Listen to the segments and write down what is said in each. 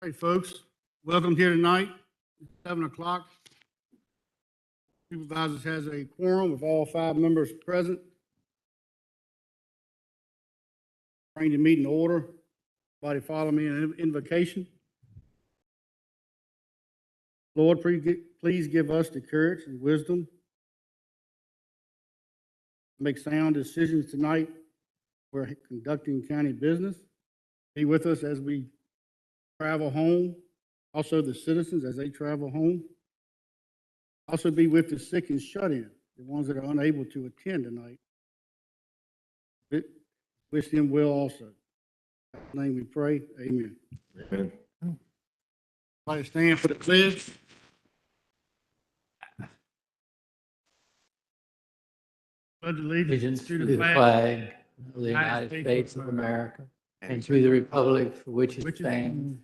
Hey, folks, welcome here tonight. It's 7 o'clock. Supervisors has a quorum with all 5 members present. Bring the meeting to order. Everybody follow me in an invocation. Lord, please give us the courage and wisdom to make sound decisions tonight. We're conducting county business. Be with us as we travel home. Also the citizens as they travel home. Also be with the sick and shut-in, the ones that are unable to attend tonight. Wish them well also. In God's name we pray, amen. Amen. Everybody stand for the pledge. Pledge Allegiance to the flag of the United States of America and to the republic for which it stands,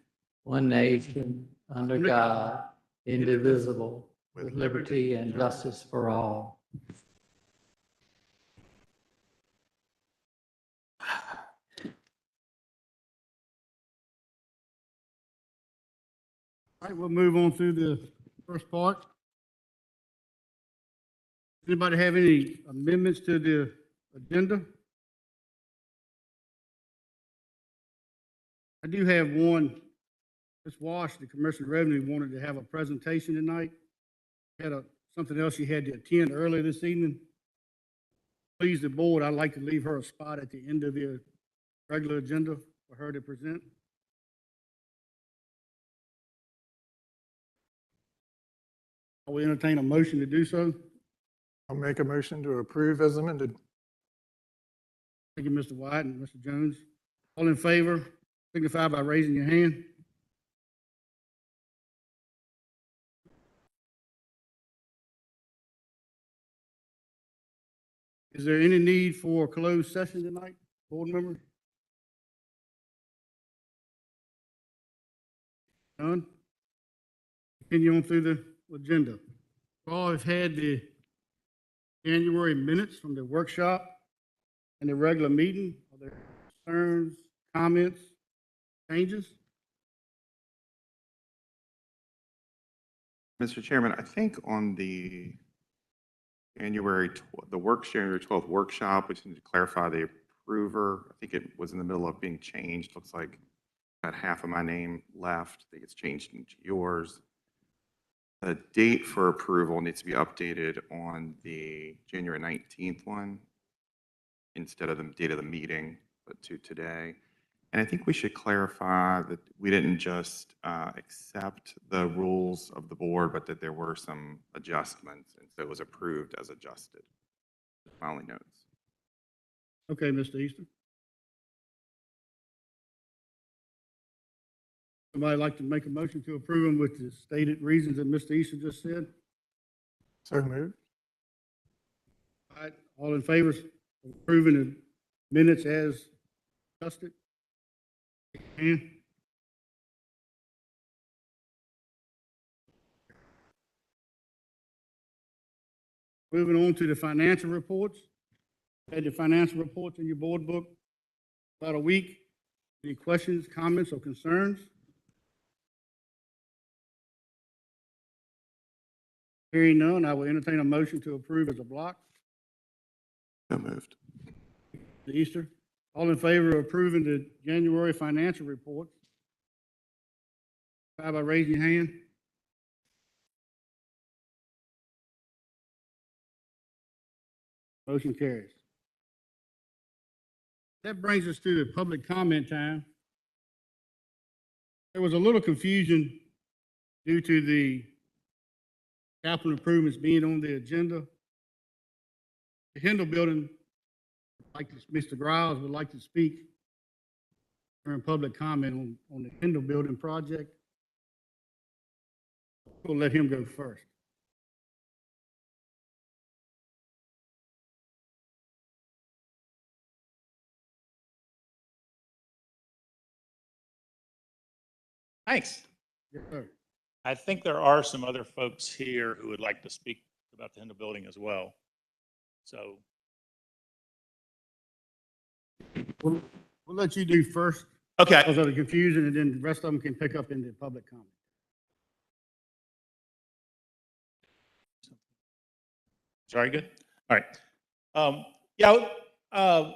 one nation, under God, indivisible, with liberty and justice for all. All right, we'll move on through the first part. Anybody have any amendments to the agenda? I do have one. Ms. Walsh, the Commissioner of Revenue, wanted to have a presentation tonight. Had something else she had to attend earlier this evening. Please, the board, I'd like to leave her a spot at the end of the regular agenda for her to present. I will entertain a motion to do so. I'll make a motion to approve as amended. Thank you, Mr. White and Mr. Jones. All in favor, signify by raising your hand. Is there any need for a closed session tonight, board members? None? Continue on through the agenda. We all have had the January minutes from the workshop and the regular meeting. Are there concerns, comments, changes? Mr. Chairman, I think on the January 12th workshop, we just need to clarify the approver. I think it was in the middle of being changed. Looks like about half of my name left. I think it's changed into yours. The date for approval needs to be updated on the January 19th one instead of the date of the meeting, but to today. And I think we should clarify that we didn't just accept the rules of the board, but that there were some adjustments, and so it was approved as adjusted. My only notes. Okay, Mr. Easton. Somebody like to make a motion to approve them with the stated reasons that Mr. Easton just said? So moved. All right, all in favor of approving the minutes as adjusted? And moving on to the financial reports. Had the financial reports in your board book about a week. Any questions, comments, or concerns? Hearing none, I will entertain a motion to approve as a block. So moved. The Easter. All in favor of approving the January financial reports? By raising your hand. Motion carries. That brings us to the public comment time. There was a little confusion due to the capital improvements being on the agenda. The Kendall building, like Mr. Griles would like to speak during public comment on the Kendall building project. We'll let him go first. Thanks. Yes, sir. I think there are some other folks here who would like to speak about the Kendall building as well. So We'll let you do first, Okay. Those are the confusion, and then the rest of them can pick up into public comment. Sorry, good? All right. Yeah,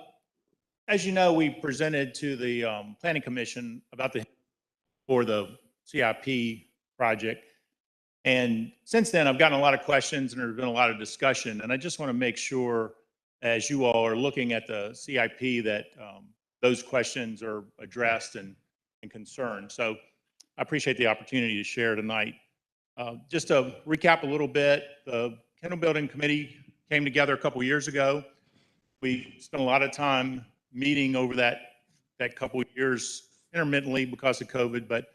as you know, we presented to the Planning Commission about for the CIP project. And since then, I've gotten a lot of questions and there's been a lot of discussion. And I just want to make sure, as you all are looking at the CIP, that those questions are addressed and concerned. So I appreciate the opportunity to share tonight. Just to recap a little bit, the Kendall Building Committee came together a couple years ago. We spent a lot of time meeting over that couple of years intermittently because of COVID, but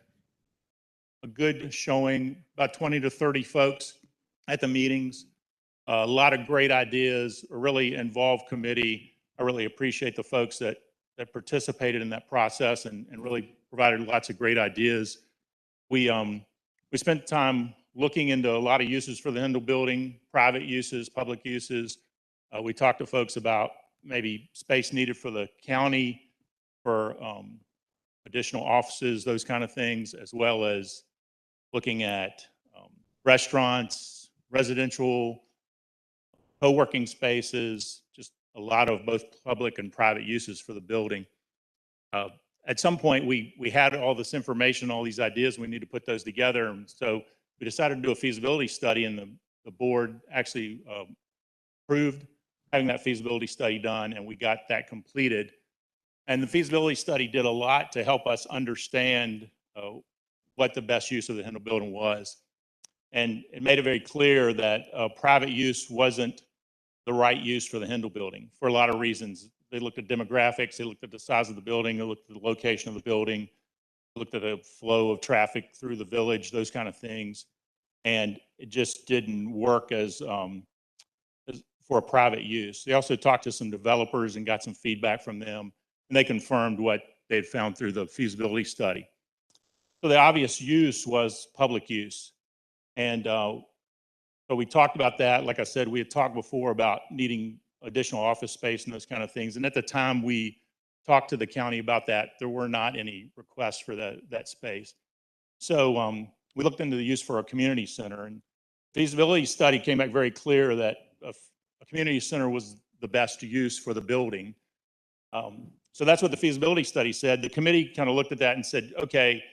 a good showing, about 20 to 30 folks at the meetings. A lot of great ideas, a really involved committee. I really appreciate the folks that participated in that process and really provided lots of great ideas. We spent time looking into a lot of uses for the Kendall building, private uses, public uses. We talked to folks about maybe space needed for the county for additional offices, those kind of things, as well as looking at restaurants, residential, co-working spaces, just a lot of both public and private uses for the building. At some point, we had all this information, all these ideas, we need to put those together. And so we decided to do a feasibility study, and the board actually approved having that feasibility study done, and we got that completed. And the feasibility study did a lot to help us understand what the best use of the Kendall building was. And it made it very clear that private use wasn't the right use for the Kendall building for a lot of reasons. They looked at demographics, they looked at the size of the building, they looked at the location of the building, looked at the flow of traffic through the village, those kind of things. And it just didn't work as for a private use. They also talked to some developers and got some feedback from them, and they confirmed what they had found through the feasibility study. So the obvious use was public use. And so we talked about that. Like I said, we had talked before about needing additional office space and those kind of things. And at the time we talked to the county about that, there were not any requests for that space. So we looked into the use for a community center, and feasibility study came back very clear that a community center was the best use for the building. So that's what the feasibility study said. The committee kind of looked at that and said, okay,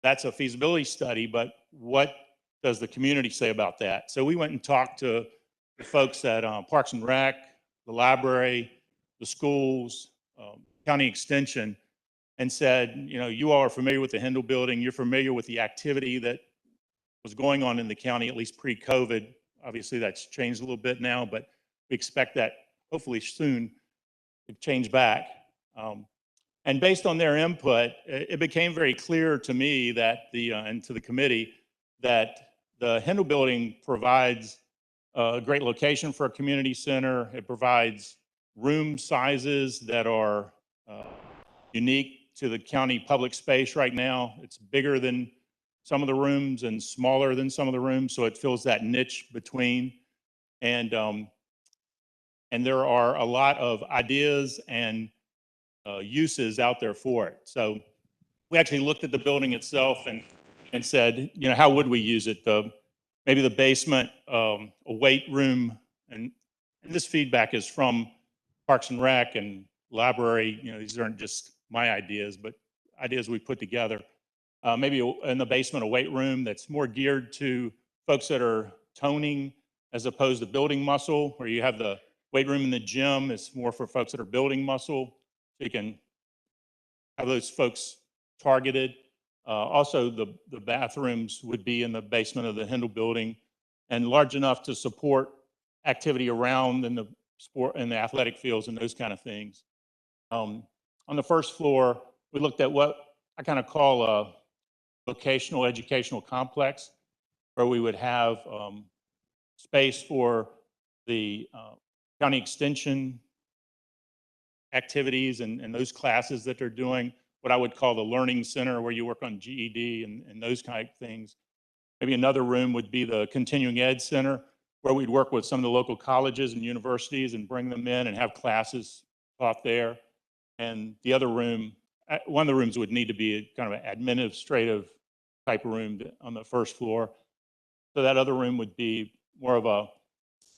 that's a feasibility study, but what does the community say about that? So we went and talked to the folks at Parks and Rec, the library, the schools, county extension, and said, you know, you all are familiar with the Kendall building. You're familiar with the activity that was going on in the county, at least pre-COVID. Obviously that's changed a little bit now, but we expect that hopefully soon to change back. And based on their input, it became very clear to me that and to the committee that the Kendall building provides a great location for a community center. It provides room sizes that are unique to the county public space right now. It's bigger than some of the rooms and smaller than some of the rooms, so it fills that niche between. And there are a lot of ideas and uses out there for it. So we actually looked at the building itself and said, you know, how would we use it? Maybe the basement, a weight room, and this feedback is from Parks and Rec and library. You know, these aren't just my ideas, but ideas we put together. Maybe in the basement, a weight room that's more geared to folks that are toning as opposed to building muscle, where you have the weight room in the gym. It's more for folks that are building muscle. So you can have those folks targeted. Also, the bathrooms would be in the basement of the Kendall building and large enough to support activity around in the sport and the athletic fields and those kind of things. On the first floor, we looked at what I kind of call a vocational educational complex, where we would have space for the county extension activities and those classes that they're doing, what I would call the learning center, where you work on GED and those kind of things. Maybe another room would be the continuing ed center, where we'd work with some of the local colleges and universities and bring them in and have classes taught there. And the other room one of the rooms would need to be a kind of an administrative type of room on the first floor. So that other room would be more of a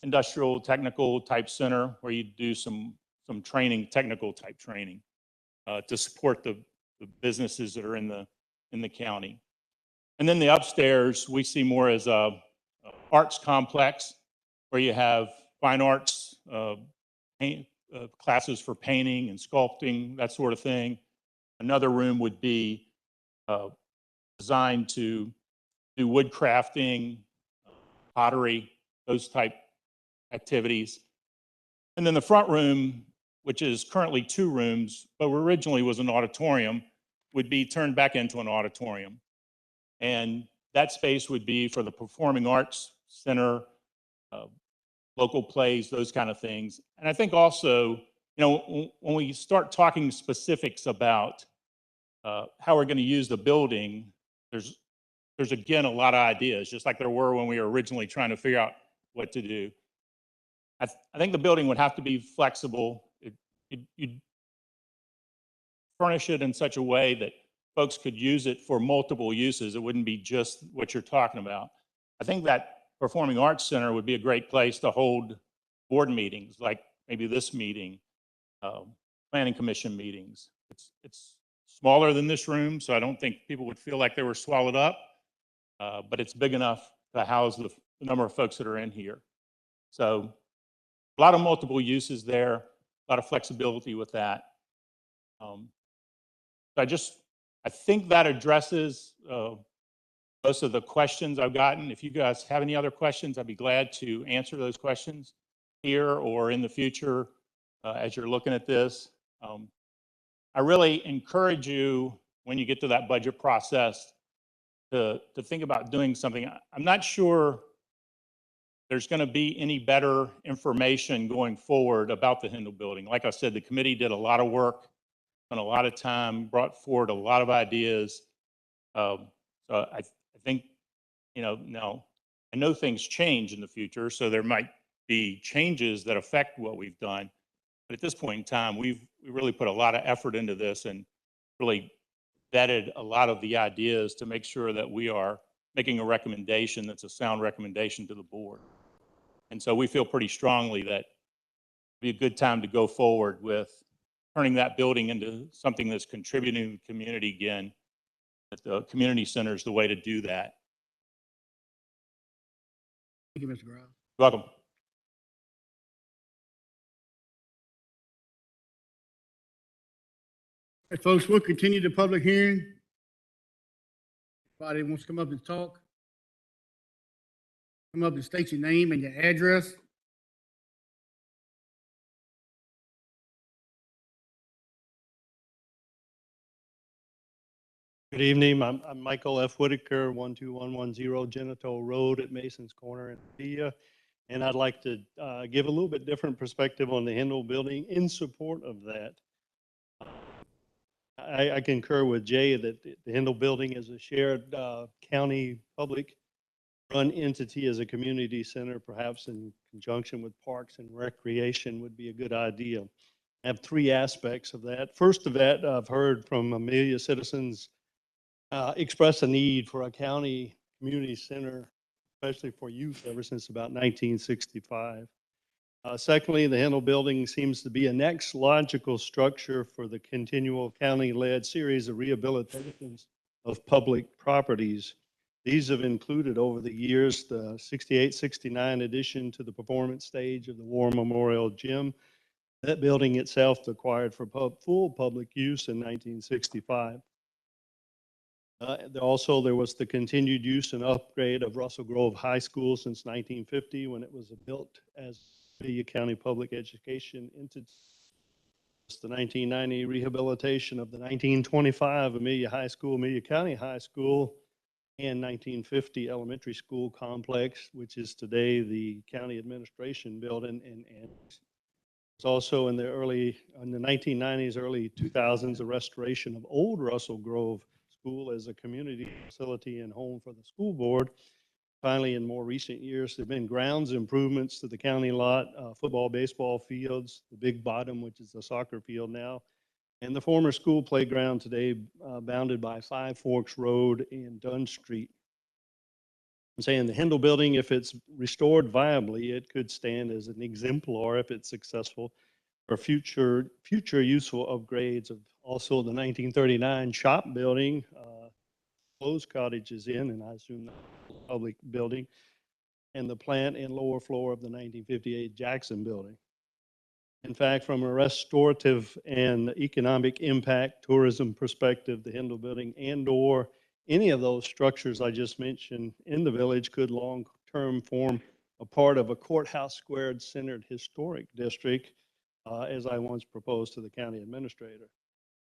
industrial technical type center where you do some training, technical type training to support the businesses that are in the county. And then the upstairs we see more as a arts complex where you have fine arts classes for painting and sculpting, that sort of thing. Another room would be designed to do wood crafting, pottery, those type activities. And then the front room, which is currently 2 rooms, but originally was an auditorium, would be turned back into an auditorium. And that space would be for the Performing Arts Center, local plays, those kind of things. And I think also, you know, when we start talking specifics about how we're going to use the building, there's again a lot of ideas, just like there were when we were originally trying to figure out what to do. I think the building would have to be flexible. You'd furnish it in such a way that folks could use it for multiple uses. It wouldn't be just what you're talking about. I think that Performing Arts Center would be a great place to hold board meetings, like maybe this meeting, planning commission meetings. It's smaller than this room, so I don't think people would feel like they were swallowed up, but it's big enough to house the number of folks that are in here. So a lot of multiple uses there, a lot of flexibility with that. I think that addresses most of the questions I've gotten. If you guys have any other questions, I'd be glad to answer those questions here or in the future as you're looking at this. I really encourage you when you get to that budget process to think about doing something. I'm not sure there's going to be any better information going forward about the Kendall building. Like I said, the committee did a lot of work, spent a lot of time, brought forward a lot of ideas. So I think, you know, now I know things change in the future, so there might be changes that affect what we've done. But at this point in time, we really put a lot of effort into this and really vetted a lot of the ideas to make sure that we are making a recommendation that's a sound recommendation to the board. And so we feel pretty strongly that it'd be a good time to go forward with turning that building into something that's contributing to the community again. That the community center is the way to do that. Thank you, Mr. Grimes. You're welcome. All right, folks, we'll continue the public hearing. Anybody wants to come up and talk? Come up and state your name and your address. Good evening. I'm Michael F. Whitaker, 12110 Genito Road at Mason's Corner in Amelia. And I'd like to give a little bit different perspective on the Kendall building in support of that. I concur with Jay that the Kendall building is a shared county public run entity as a community center, perhaps in conjunction with parks and recreation would be a good idea. I have 3 aspects of that. First of that, I've heard from Amelia citizens express a need for a county community center, especially for youth, ever since about 1965. Secondly, the Kendall building seems to be a next logical structure for the continual county-led series of rehabilitations of public properties. These have included over the years the 68-69 addition to the performance stage of the War Memorial Gym. That building itself acquired for full public use in 1965. Also, there was the continued use and upgrade of Russell Grove High School since 1950 when it was built as the County Public Education Entity. The 1990 rehabilitation of the 1925 Amelia High School, Amelia County High School, and 1950 elementary school complex, which is today the county administration building. And it's also in the 1990s, early 2000s, a restoration of old Russell Grove School as a community facility and home for the school board. Finally, in more recent years, there have been grounds improvements to the county lot, football, baseball fields, the Big Bottom, which is a soccer field now, and the former school playground today bounded by Five Forks Road and Dunn Street. I'm saying the Hindle Building, if it's restored viably, it could stand as an exemplar if it's successful for future useful upgrades of also the 1939 shop building, closed cottages in, and I assume the public building, and the plant and lower floor of the 1958 Jackson building. In fact, from a restorative and economic impact tourism perspective, the Hindle Building and/or any of those structures I just mentioned in the village could long-term form a part of a courthouse squared centered historic district, as I once proposed to the county administrator.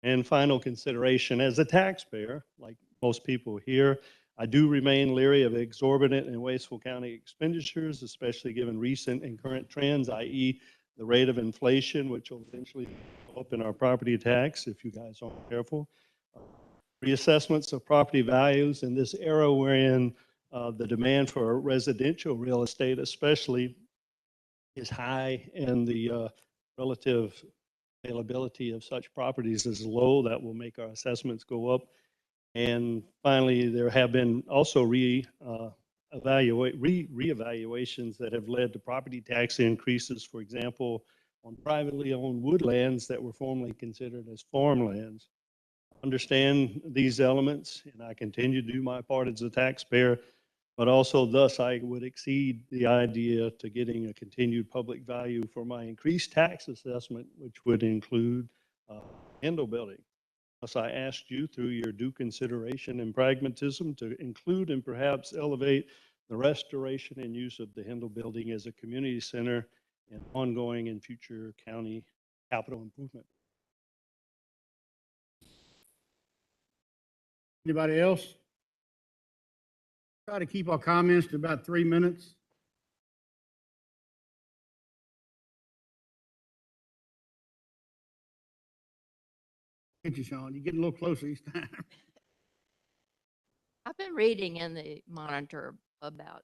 And final consideration, as a taxpayer, like most people here, I do remain leery of exorbitant and wasteful county expenditures, especially given recent and current trends, i.e. the rate of inflation, which will eventually go up in our property tax if you guys aren't careful. Reassessments of property values in this era wherein the demand for residential real estate especially is high and the relative availability of such properties is low, that will make our assessments go up. And finally, there have been also reevaluations that have led to property tax increases, for example, on privately owned woodlands that were formerly considered as farmlands. Understand these elements, and I continue to do my part as a taxpayer, but also thus I would exceed the idea to getting a continued public value for my increased tax assessment, which would include Kendall building. Thus I asked you through your due consideration and pragmatism to include and perhaps elevate the restoration and use of the Kendall building as a community center and ongoing and future county capital improvement. Anybody else? Try to keep our comments to about 3 minutes. Get you, Sean. You're getting a little closer each time. I've been reading in the Monitor about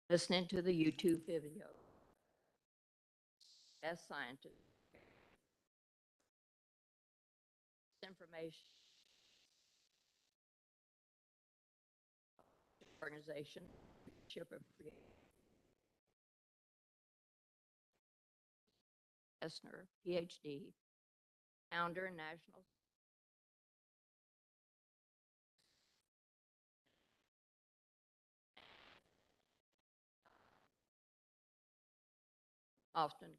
listening to the YouTube video. As scientists, information organization, Essner, PhD, founder and national oftentimes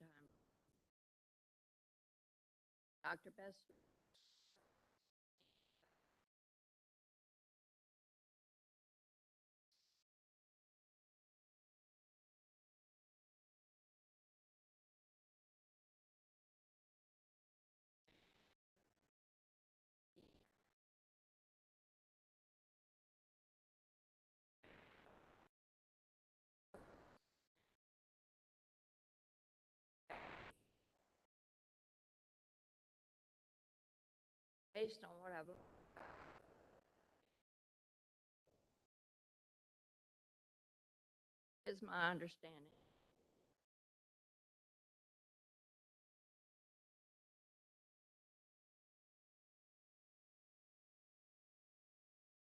Dr. Best based on what I've learned. Is my understanding.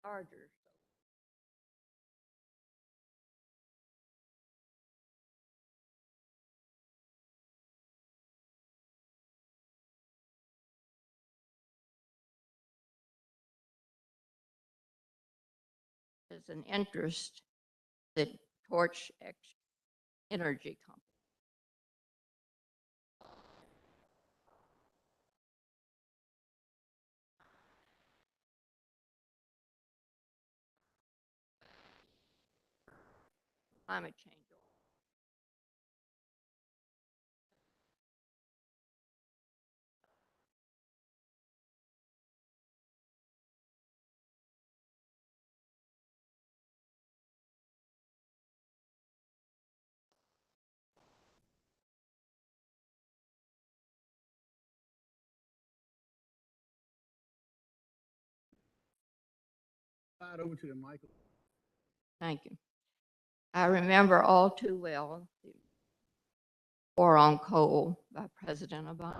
Larger. Is an interest that torch energy company. Climate change. Slide over to the mic. Thank you. I remember all too well the war on coal by President Obama.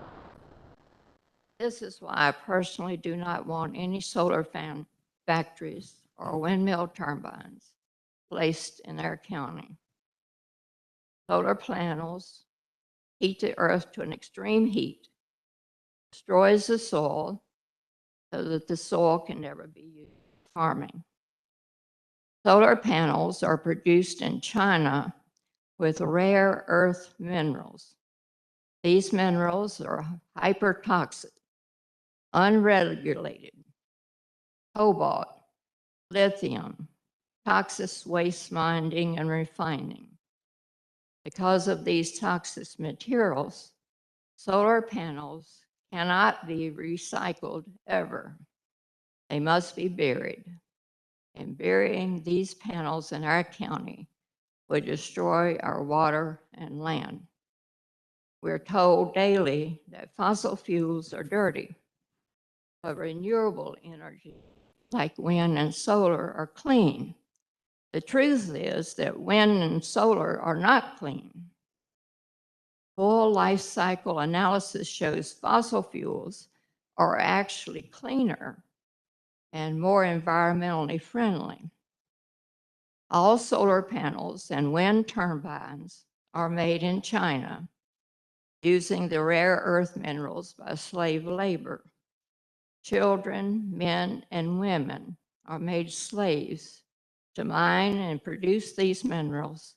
This is why I personally do not want any solar fan factories or windmill turbines placed in our county. Solar panels heat the earth to an extreme heat, destroys the soil so that the soil can never be used for farming. Solar panels are produced in China with rare earth minerals. These minerals are hypertoxic, unregulated, cobalt, lithium, toxic waste mining and refining. Because of these toxic materials, solar panels cannot be recycled ever. They must be buried. And burying these panels in our county would destroy our water and land. We're told daily that fossil fuels are dirty, but renewable energy like wind and solar are clean. The truth is that wind and solar are not clean. Full life cycle analysis shows fossil fuels are actually cleaner and more environmentally friendly. All solar panels and wind turbines are made in China using the rare earth minerals by slave labor. Children, men, and women are made slaves to mine and produce these minerals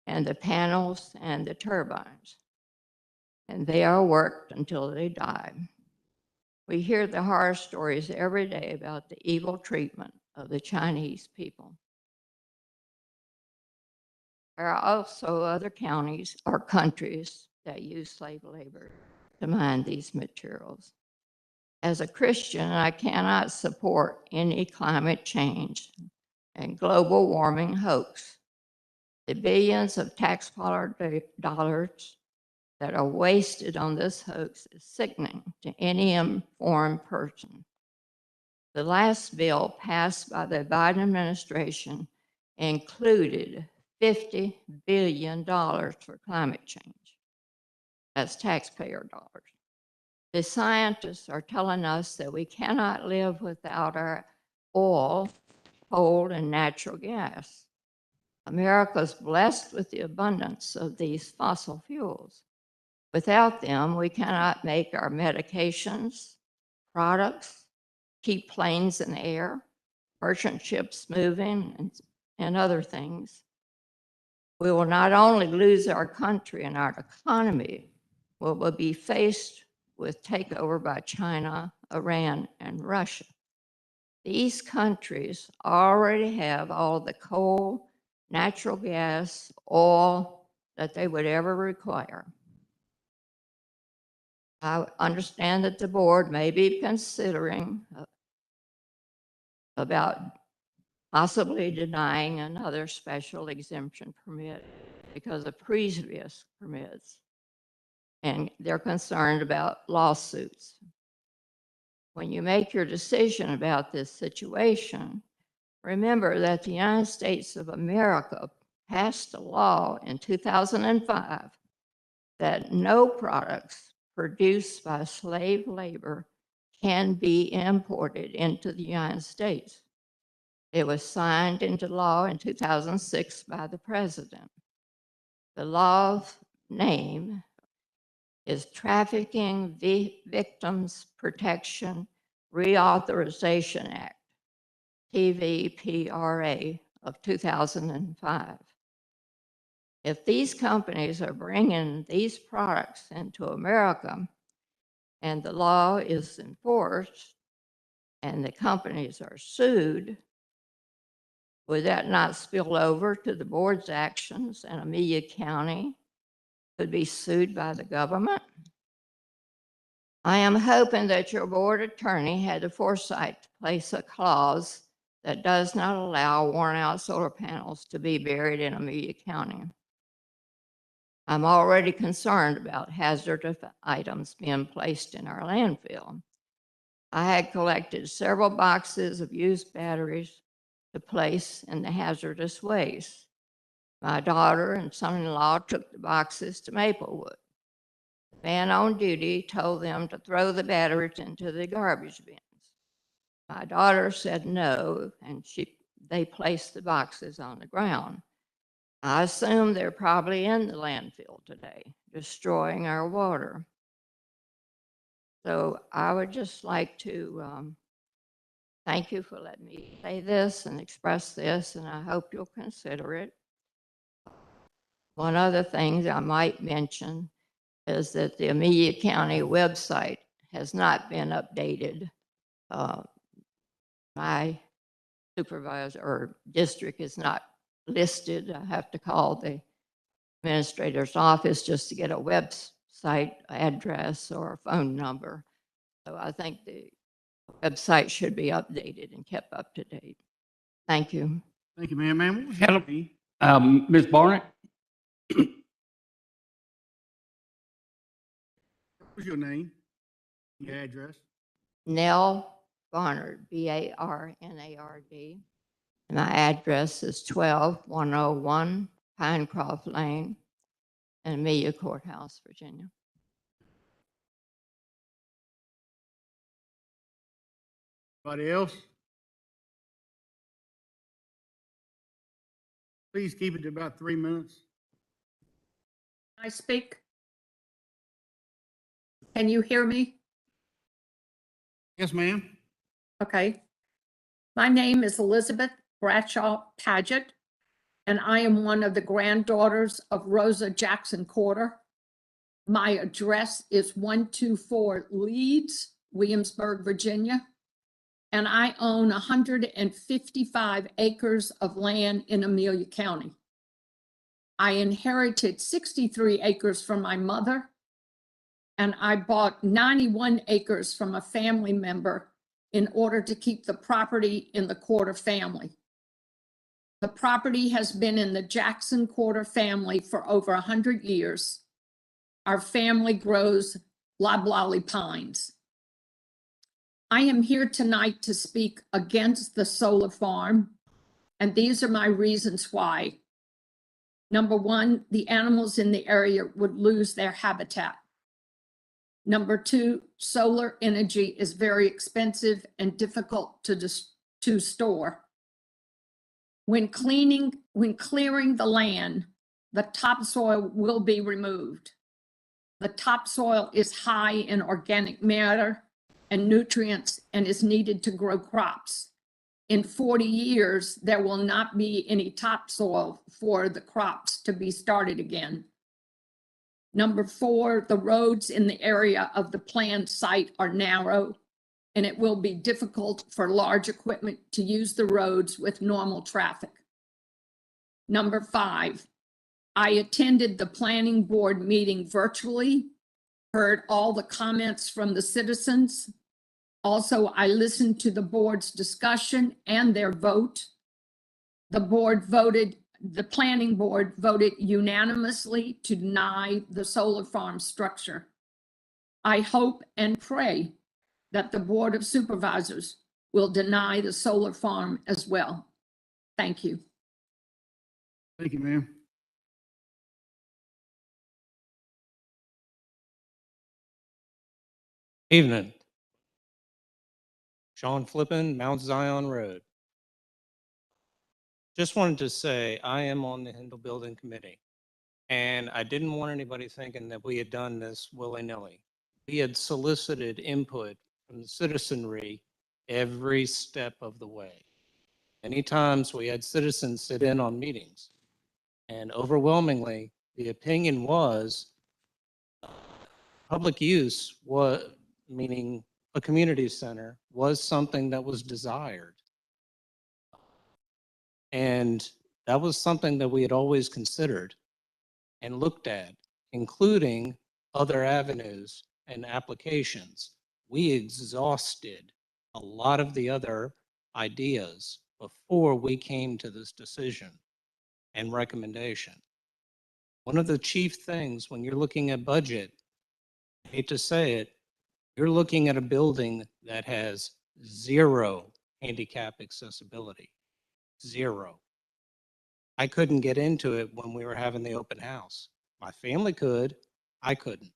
and the panels and the turbines. And they are worked until they die. We hear the horror stories every day about the evil treatment of the Chinese people. There are also other counties or countries that use slave labor to mine these materials. As a Christian, I cannot support any climate change and global warming hoax. The billions of taxpayer dollars that are wasted on this hoax is sickening to any informed person. The last bill passed by the Biden administration included $50 billion for climate change. That's taxpayer dollars. The scientists are telling us that we cannot live without our oil, coal, and natural gas. America is blessed with the abundance of these fossil fuels. Without them, we cannot make our medications, products, keep planes in the air, merchant ships moving, and other things. We will not only lose our country and our economy, we will be faced with takeover by China, Iran, and Russia. These countries already have all the coal, natural gas, oil that they would ever require. I understand that the board may be considering about possibly denying another special exemption permit because of previous permits. And they're concerned about lawsuits. When you make your decision about this situation, remember that the United States of America passed a law in 2005 that no products produced by slave labor can be imported into the United States. It was signed into law in 2006 by the president. The law's name is Trafficking Victims Protection Reauthorization Act, TVPRA of 2005. If these companies are bringing these products into America and the law is enforced and the companies are sued, would that not spill over to the board's actions and Amelia County could be sued by the government? I am hoping that your board attorney had the foresight to place a clause that does not allow worn-out solar panels to be buried in Amelia County. I'm already concerned about hazardous items being placed in our landfill. I had collected several boxes of used batteries to place in the hazardous waste. My daughter and son-in-law took the boxes to Maplewood. The man on duty told them to throw the batteries into the garbage bins. My daughter said no, and they placed the boxes on the ground. I assume they're probably in the landfill today, destroying our water. So I would just like to thank you for letting me say this and express this, and I hope you'll consider it. One other thing that I might mention is that the Amelia County website has not been updated. My supervisor or district is not listed. I have to call the administrator's office just to get a website address or a phone number. So I think the website should be updated and kept up to date. Thank you. Thank you, ma'am. Ma'am, what was your Hello. name? Ms. Barnett? What was your name? Your address? Nell Barnard, Barnard. My address is 12101 Pinecroft Lane in Amelia Courthouse, Virginia. Anybody else? Please keep it to about 3 minutes. I speak? Can you hear me? Yes, ma'am. Okay. My name is Elizabeth Bradshaw Paget, and I am one of the granddaughters of Rosa Jackson Corder. My address is 124 Leeds, Williamsburg, Virginia, and I own 155 acres of land in Amelia County. I inherited 63 acres from my mother, and I bought 91 acres from a family member in order to keep the property in the Corder family. The property has been in the Jackson Corder family for over 100 years. Our family grows loblolly pines. I am here tonight to speak against the solar farm, and these are my reasons why. Number one, the animals in the area would lose their habitat. Number two, solar energy is very expensive and difficult to store. When clearing the land, the topsoil will be removed. The topsoil is high in organic matter and nutrients and is needed to grow crops. In 40 years, there will not be any topsoil for the crops to be started again. Number four, the roads in the area of the planned site are narrow, and it will be difficult for large equipment to use the roads with normal traffic. Number five, I attended the planning board meeting virtually, heard all the comments from the citizens. Also, I listened to the board's discussion and their vote. The planning board voted unanimously to deny the solar farm structure. I hope and pray that the Board of Supervisors will deny the solar farm as well. Thank you. Thank you, ma'am. Evening. Sean Flippin, Mount Zion Road. Just wanted to say I am on the Hindle Building Committee, and I didn't want anybody thinking that we had done this willy-nilly. We had solicited input from the citizenry every step of the way. Many times we had citizens sit in on meetings, and overwhelmingly, the opinion was public use was, meaning a community center, was something that was desired. And that was something that we had always considered and looked at, including other avenues and applications. We exhausted a lot of the other ideas before we came to this decision and recommendation. One of the chief things when you're looking at budget, I hate to say it, You're looking at a building that has 0 handicap accessibility. 0. I couldn't get into it when we were having the open house. My family could, I couldn't.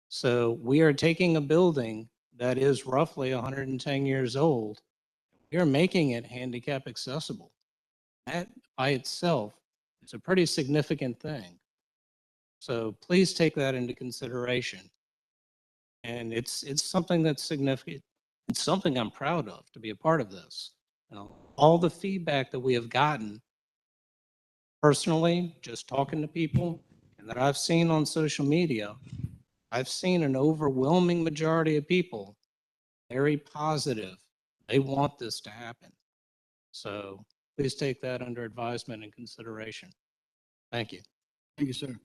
So we are taking a building that is roughly 110 years old. We are making it handicap accessible. That by itself is a pretty significant thing. So please take that into consideration. And it's something that's significant. It's something I'm proud of to be a part of this. You know, all the feedback that we have gotten personally, just talking to people, and that I've seen on social media, I've seen an overwhelming majority of people very positive. They want this to happen. So please take that under advisement and consideration. Thank you. Thank you, sir.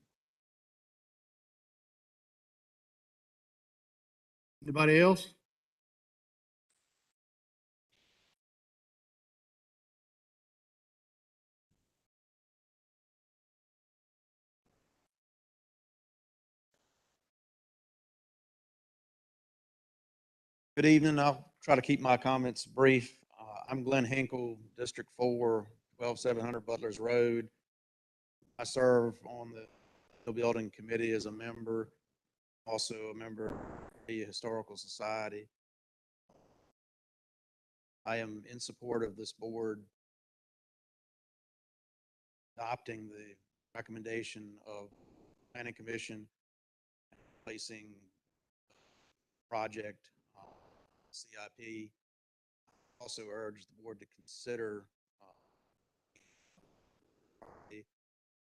Anybody else? Good evening. I'll try to keep my comments brief. I'm Glenn Hinkle, District 4, 12700 Butlers Road. I serve on the building committee as a member, also a member of the Historical Society. I am in support of this board adopting the recommendation of Planning Commission, placing project CIP. Also urge the board to consider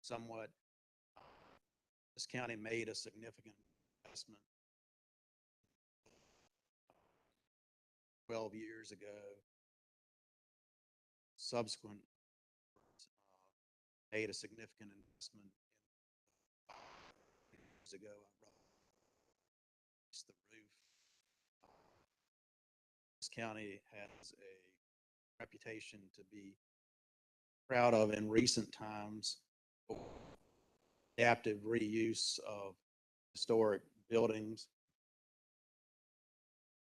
somewhat. This county made a significant investment 12 years ago. Subsequent made a significant investment years ago. I replaced the roof. This county has a reputation to be proud of in recent times for adaptive reuse of historic buildings.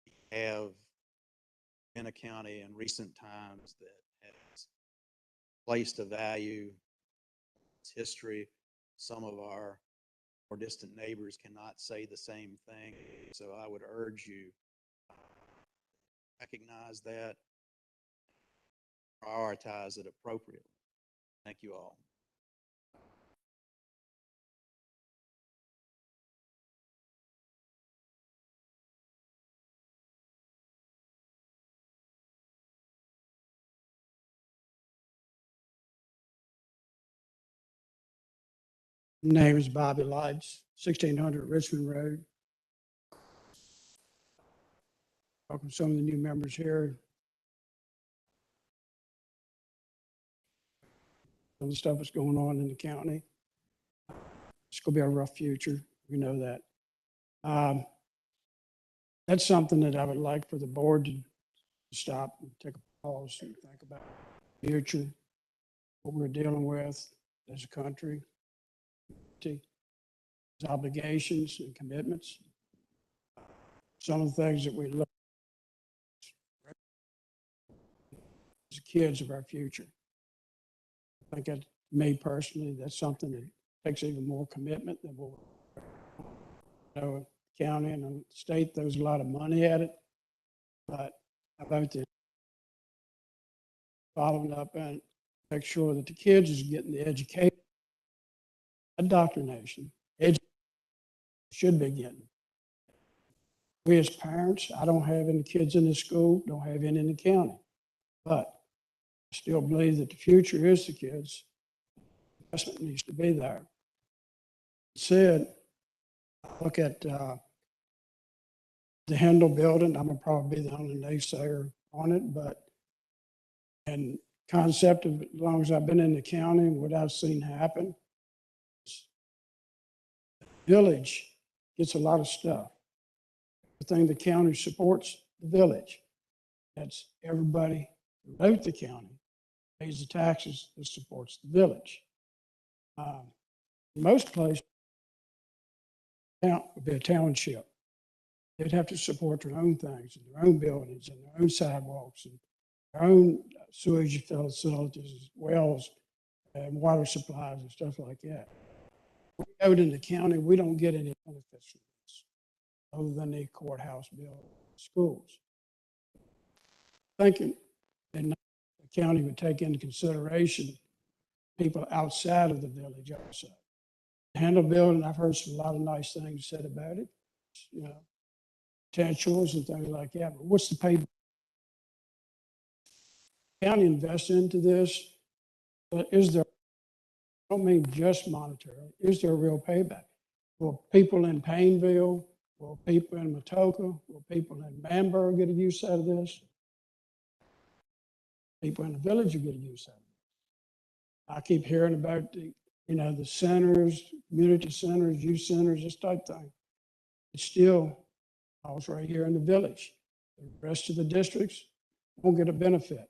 We have in a county in recent times that has placed a value its history. Some of our more distant neighbors cannot say the same thing. So I would urge you recognize that, prioritize it appropriately. Thank you all. Name is Bobby Lights, 1600 Richmond Road. Welcome some of the new members here. Some of the stuff that's going on in the county. It's going to be a rough future. We know that. That's something that I would like for the board to stop and take a pause and think about the future, what we're dealing with as a country, obligations and commitments. Some of the things that we look as kids of our future. I think that, me personally, that's something that takes even more commitment than what the county and the state throws a lot of money at it. But I vote that following up and make sure that the kids is getting the education, indoctrination, should be getting. We as parents, I don't have any kids in the school, don't have any in the county, but I still believe that the future is the kids. Investment needs to be there. Said, look at the Kendall building. I'm gonna probably be the only naysayer on it, but and concept of as long as I've been in the county and what I've seen happen, village gets a lot of stuff. The thing the county supports the village. That's everybody throughout the county pays the taxes that supports the village. In most places, town would be a township. they'd have to support their own things, and their own buildings, and their own sidewalks, and their own sewage facilities, wells, and water supplies and stuff like that. Out in the county, we don't get any benefits from this, other than the courthouse bill, schools. Thinking, and the county would take into consideration people outside of the village also. The Handle building, I've heard a lot of nice things said about it, you know, potentials and things like that, but what's the pay? County invests into this, but is there, I don't mean just monetary, is there a real payback? Will people in Painville, will people in Matoka, will people in Bamberg get a use out of this? People in the village will get a use out of it. I keep hearing about the, you know, the centers, community centers, youth centers, this type thing. It's still, I was right here in the village. The rest of the districts won't get a benefit.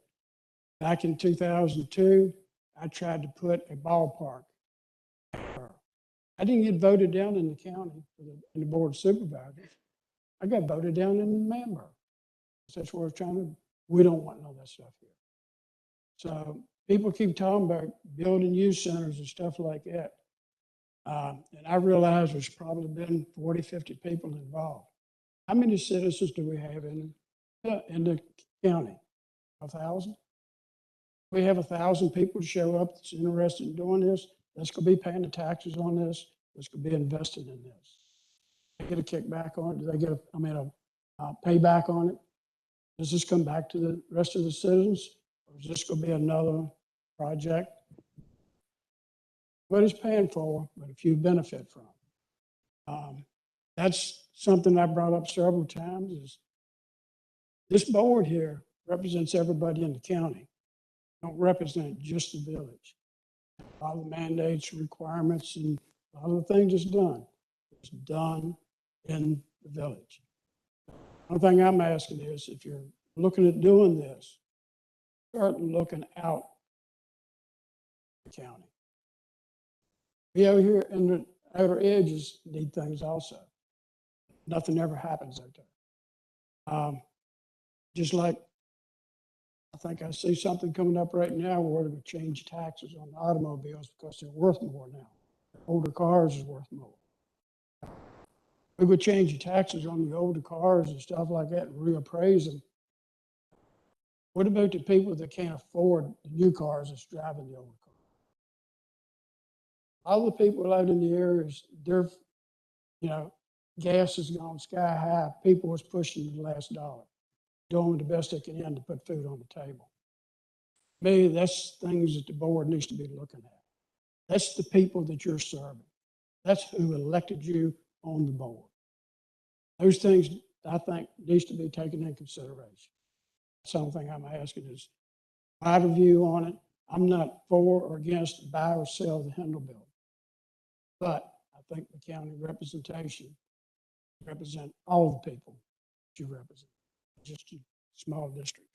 Back in 2002, I tried to put a ballpark. I didn't get voted down in the county in the board of supervisors. I got voted down in Manburg. That's where we're trying to, we don't want none of that stuff here. So people keep talking about building youth centers and stuff like that. And I realize there's probably been 40, 50 people involved. How many citizens do we have in the county? 1,000? We have 1,000 people to show up that's interested in doing this. That's going to be paying the taxes on this. That's going to be invested in this. They get a kickback on it. Do they get a payback on it? Does this come back to the rest of the citizens? Or is this going to be another project? Nobody's paying for, but a few benefit from. That's something I brought up several times is this board here represents everybody in the county. Don't represent just the village. A lot of the mandates, requirements, and a lot of the things it's done in the village. One thing I'm asking is if you're looking at doing this, start looking out the county. We out here in the outer edges need things also. Nothing ever happens out there. Just like I think I see something coming up right now where we're going to change taxes on automobiles because they're worth more now. Older cars is worth more. We would change the taxes on the older cars and stuff like that and reappraise them. What about the people that can't afford the new cars that's driving the old cars? All the people out in the areas, they're, you know, gas has gone sky high. People was pushing the last dollar, doing the best they can to put food on the table. Maybe that's things that the board needs to be looking at. That's the people that you're serving. That's who elected you on the board. Those things, I think, needs to be taken into consideration. Something I'm asking is my view on it. I'm not for or against buy or sell the Kendall building. But I think the county representation represent all the people that you represent, just a small district.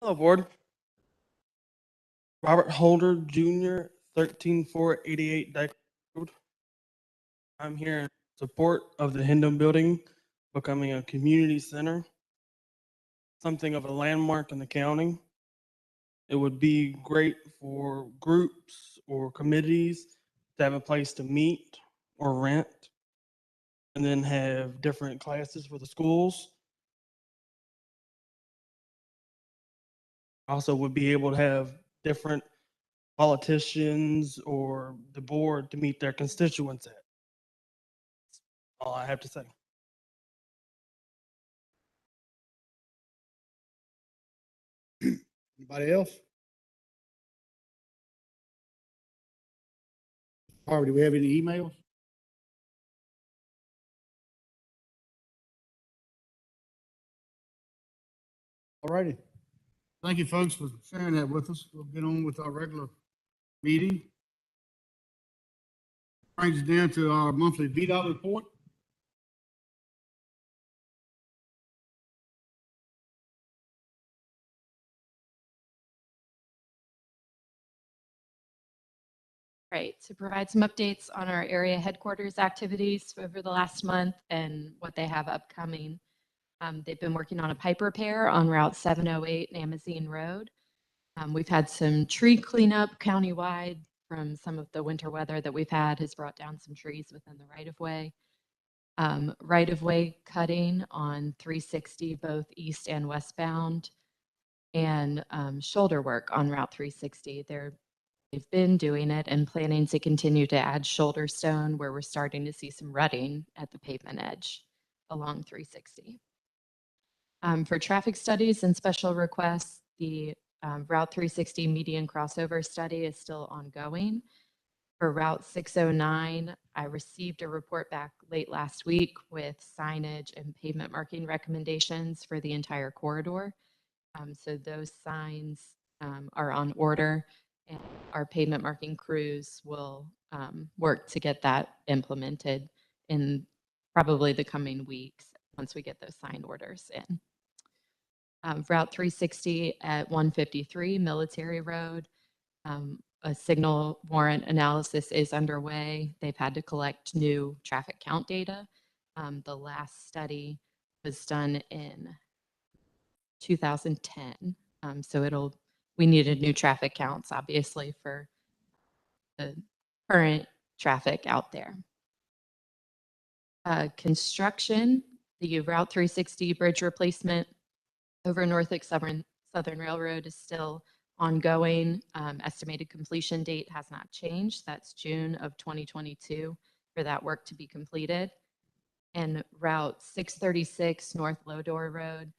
Hello, Board. Robert Holder, Jr., 13488 Dyke Road. I'm here in support of the Hindham Building becoming a community center, something of a landmark in the county. It would be great for groups or committees to have a place to meet or rent, and then have different classes for the schools. Also would be able to have different politicians or the board to meet their constituents at. That's all I have to say. Anybody else? Harvey, do we have any emails? All righty. Thank you, folks, for sharing that with us. We'll get on with our regular meeting. Brings us down to our monthly VDOT report. Right, to provide some updates on our area headquarters activities over the last month and what they have upcoming. They've been working on a pipe repair on Route 708 Namazine Road. We've had some tree cleanup countywide from some of the winter weather that we've had has brought down some trees within the right-of-way. Right-of-way cutting on 360, both east and westbound, and shoulder work on Route 360. They've been doing it and planning to continue to add shoulder stone where we're starting to see some rutting at the pavement edge along 360. For traffic studies and special requests, the Route 360 median crossover study is still ongoing. For Route 609, I received a report back late last week with signage and pavement marking recommendations for the entire corridor. So those signs are on order, and our pavement marking crews will work to get that implemented in probably the coming weeks once we get those sign orders in. Route 360 at 153 Military Road, a signal warrant analysis is underway. They've had to collect new traffic count data. The last study was done in 2010. So we needed new traffic counts, obviously, for the current traffic out there. Construction, the Route 360 bridge replacement over Norfolk Southern Railroad is still ongoing. Estimated completion date has not changed. That's June of 2022 for that work to be completed. And Route 636 North Lodore Road,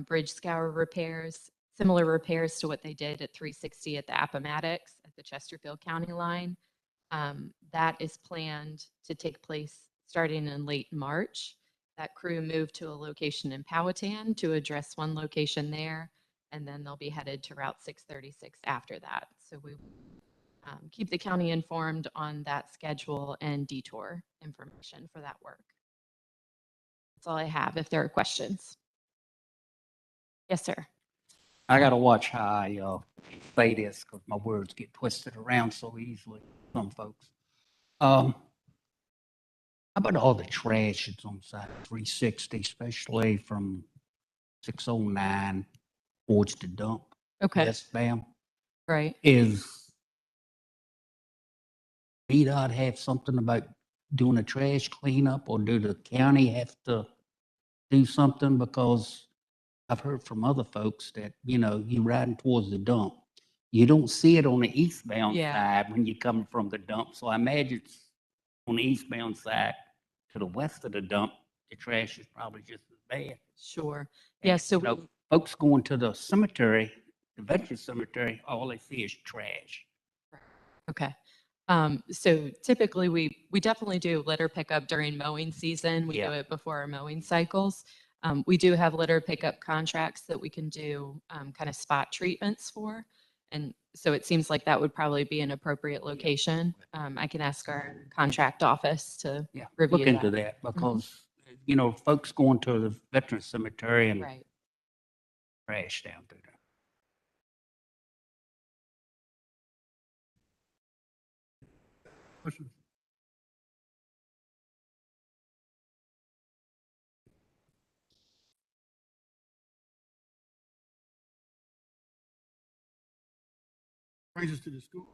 bridge scour repairs, similar repairs to what they did at 360 at the Appomattox at the Chesterfield County line. That is planned to take place starting in late March. That crew moved to a location in Powhatan to address one location there, and then they'll be headed to Route 636 after that. So we keep the county informed on that schedule and detour information for that work. That's all I have. If there are questions. Yes, sir. I gotta watch how I say this because my words get twisted around so easily. Some folks. How about all the trash that's on side 360, especially from 609 towards the dump? Okay. Westbound. Right. Is VDOT have something about doing a trash cleanup, or do the county have to do something? Because I've heard from other folks that, you're riding towards the dump. You don't see it on the eastbound side when you're coming from the dump. So I imagine it's on the eastbound side to the west of the dump, the trash is probably just as bad. Sure. Yeah. So folks going to the cemetery, the veteran cemetery, all they see is trash. okay. So typically we definitely do litter pickup during mowing season. We do it before our mowing cycles. We do have litter pickup contracts that we can do kind of spot treatments for. And so it seems like that would probably be an appropriate location. I can ask our contract office to review look into that because, folks going to the veteran cemetery and trash down through there. Questions? Brings us to the school.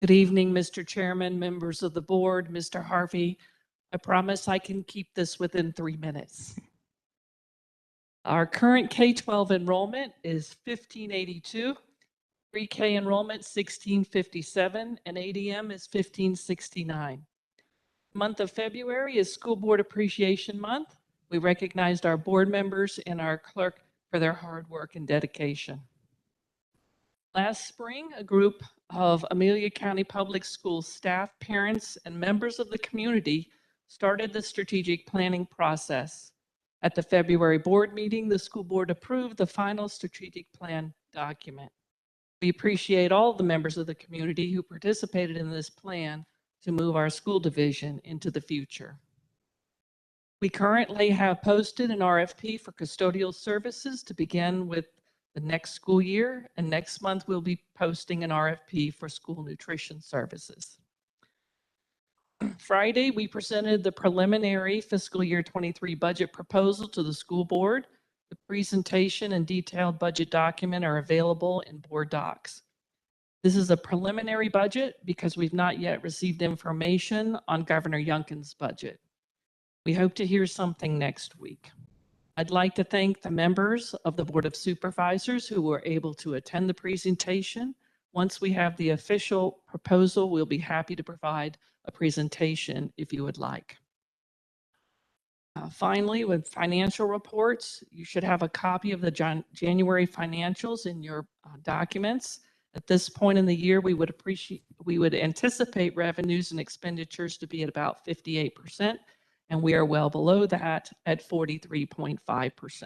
Good evening, Mr. Chairman, members of the board, Mr. Harvey. I promise I can keep this within 3 minutes. Our current K-12 enrollment is 1582, pre-K enrollment 1657, and ADM is 1569. The month of February is School Board Appreciation Month. We recognized our board members and our clerk for their hard work and dedication. Last spring, a group of Amelia County Public Schools staff, parents, and members of the community started the strategic planning process. At the February board meeting, the school board approved the final strategic plan document. We appreciate all the members of the community who participated in this plan to move our school division into the future. We currently have posted an RFP for custodial services to begin with the next school year, and next month we'll be posting an RFP for school nutrition services. Friday, we presented the preliminary fiscal year 23 budget proposal to the school board. The presentation and detailed budget document are available in board docs. This is a preliminary budget because we've not yet received information on Governor Youngkin's budget. We hope to hear something next week. I'd like to thank the members of the Board of Supervisors who were able to attend the presentation. Once we have the official proposal, we'll be happy to provide a presentation if you would like. Finally, with financial reports, you should have a copy of the January financials in your documents. At this point in the year, we would anticipate revenues and expenditures to be at about 58%, and we are well below that at 43.5%.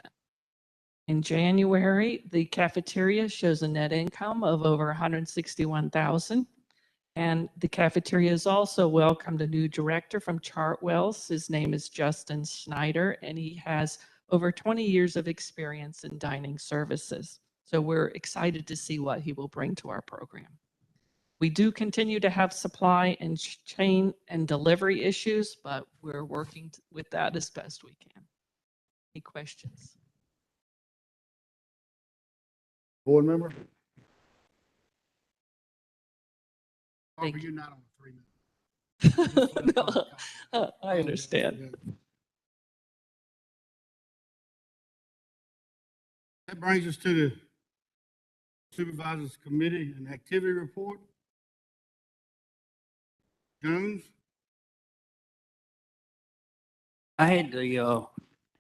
In January, the cafeteria shows a net income of over $161,000. And the cafeteria has also welcomed a new director from Chartwells. His name is Justin Snyder, and he has over 20 years of experience in dining services. So we're excited to see what he will bring to our program. We do continue to have supply and chain and delivery issues, but we're working with that as best we can. Any questions? Board member? Thank You're not on 3 minutes. No, I understand. That brings us to the Supervisors Committee and Activity Report. Jones? I had the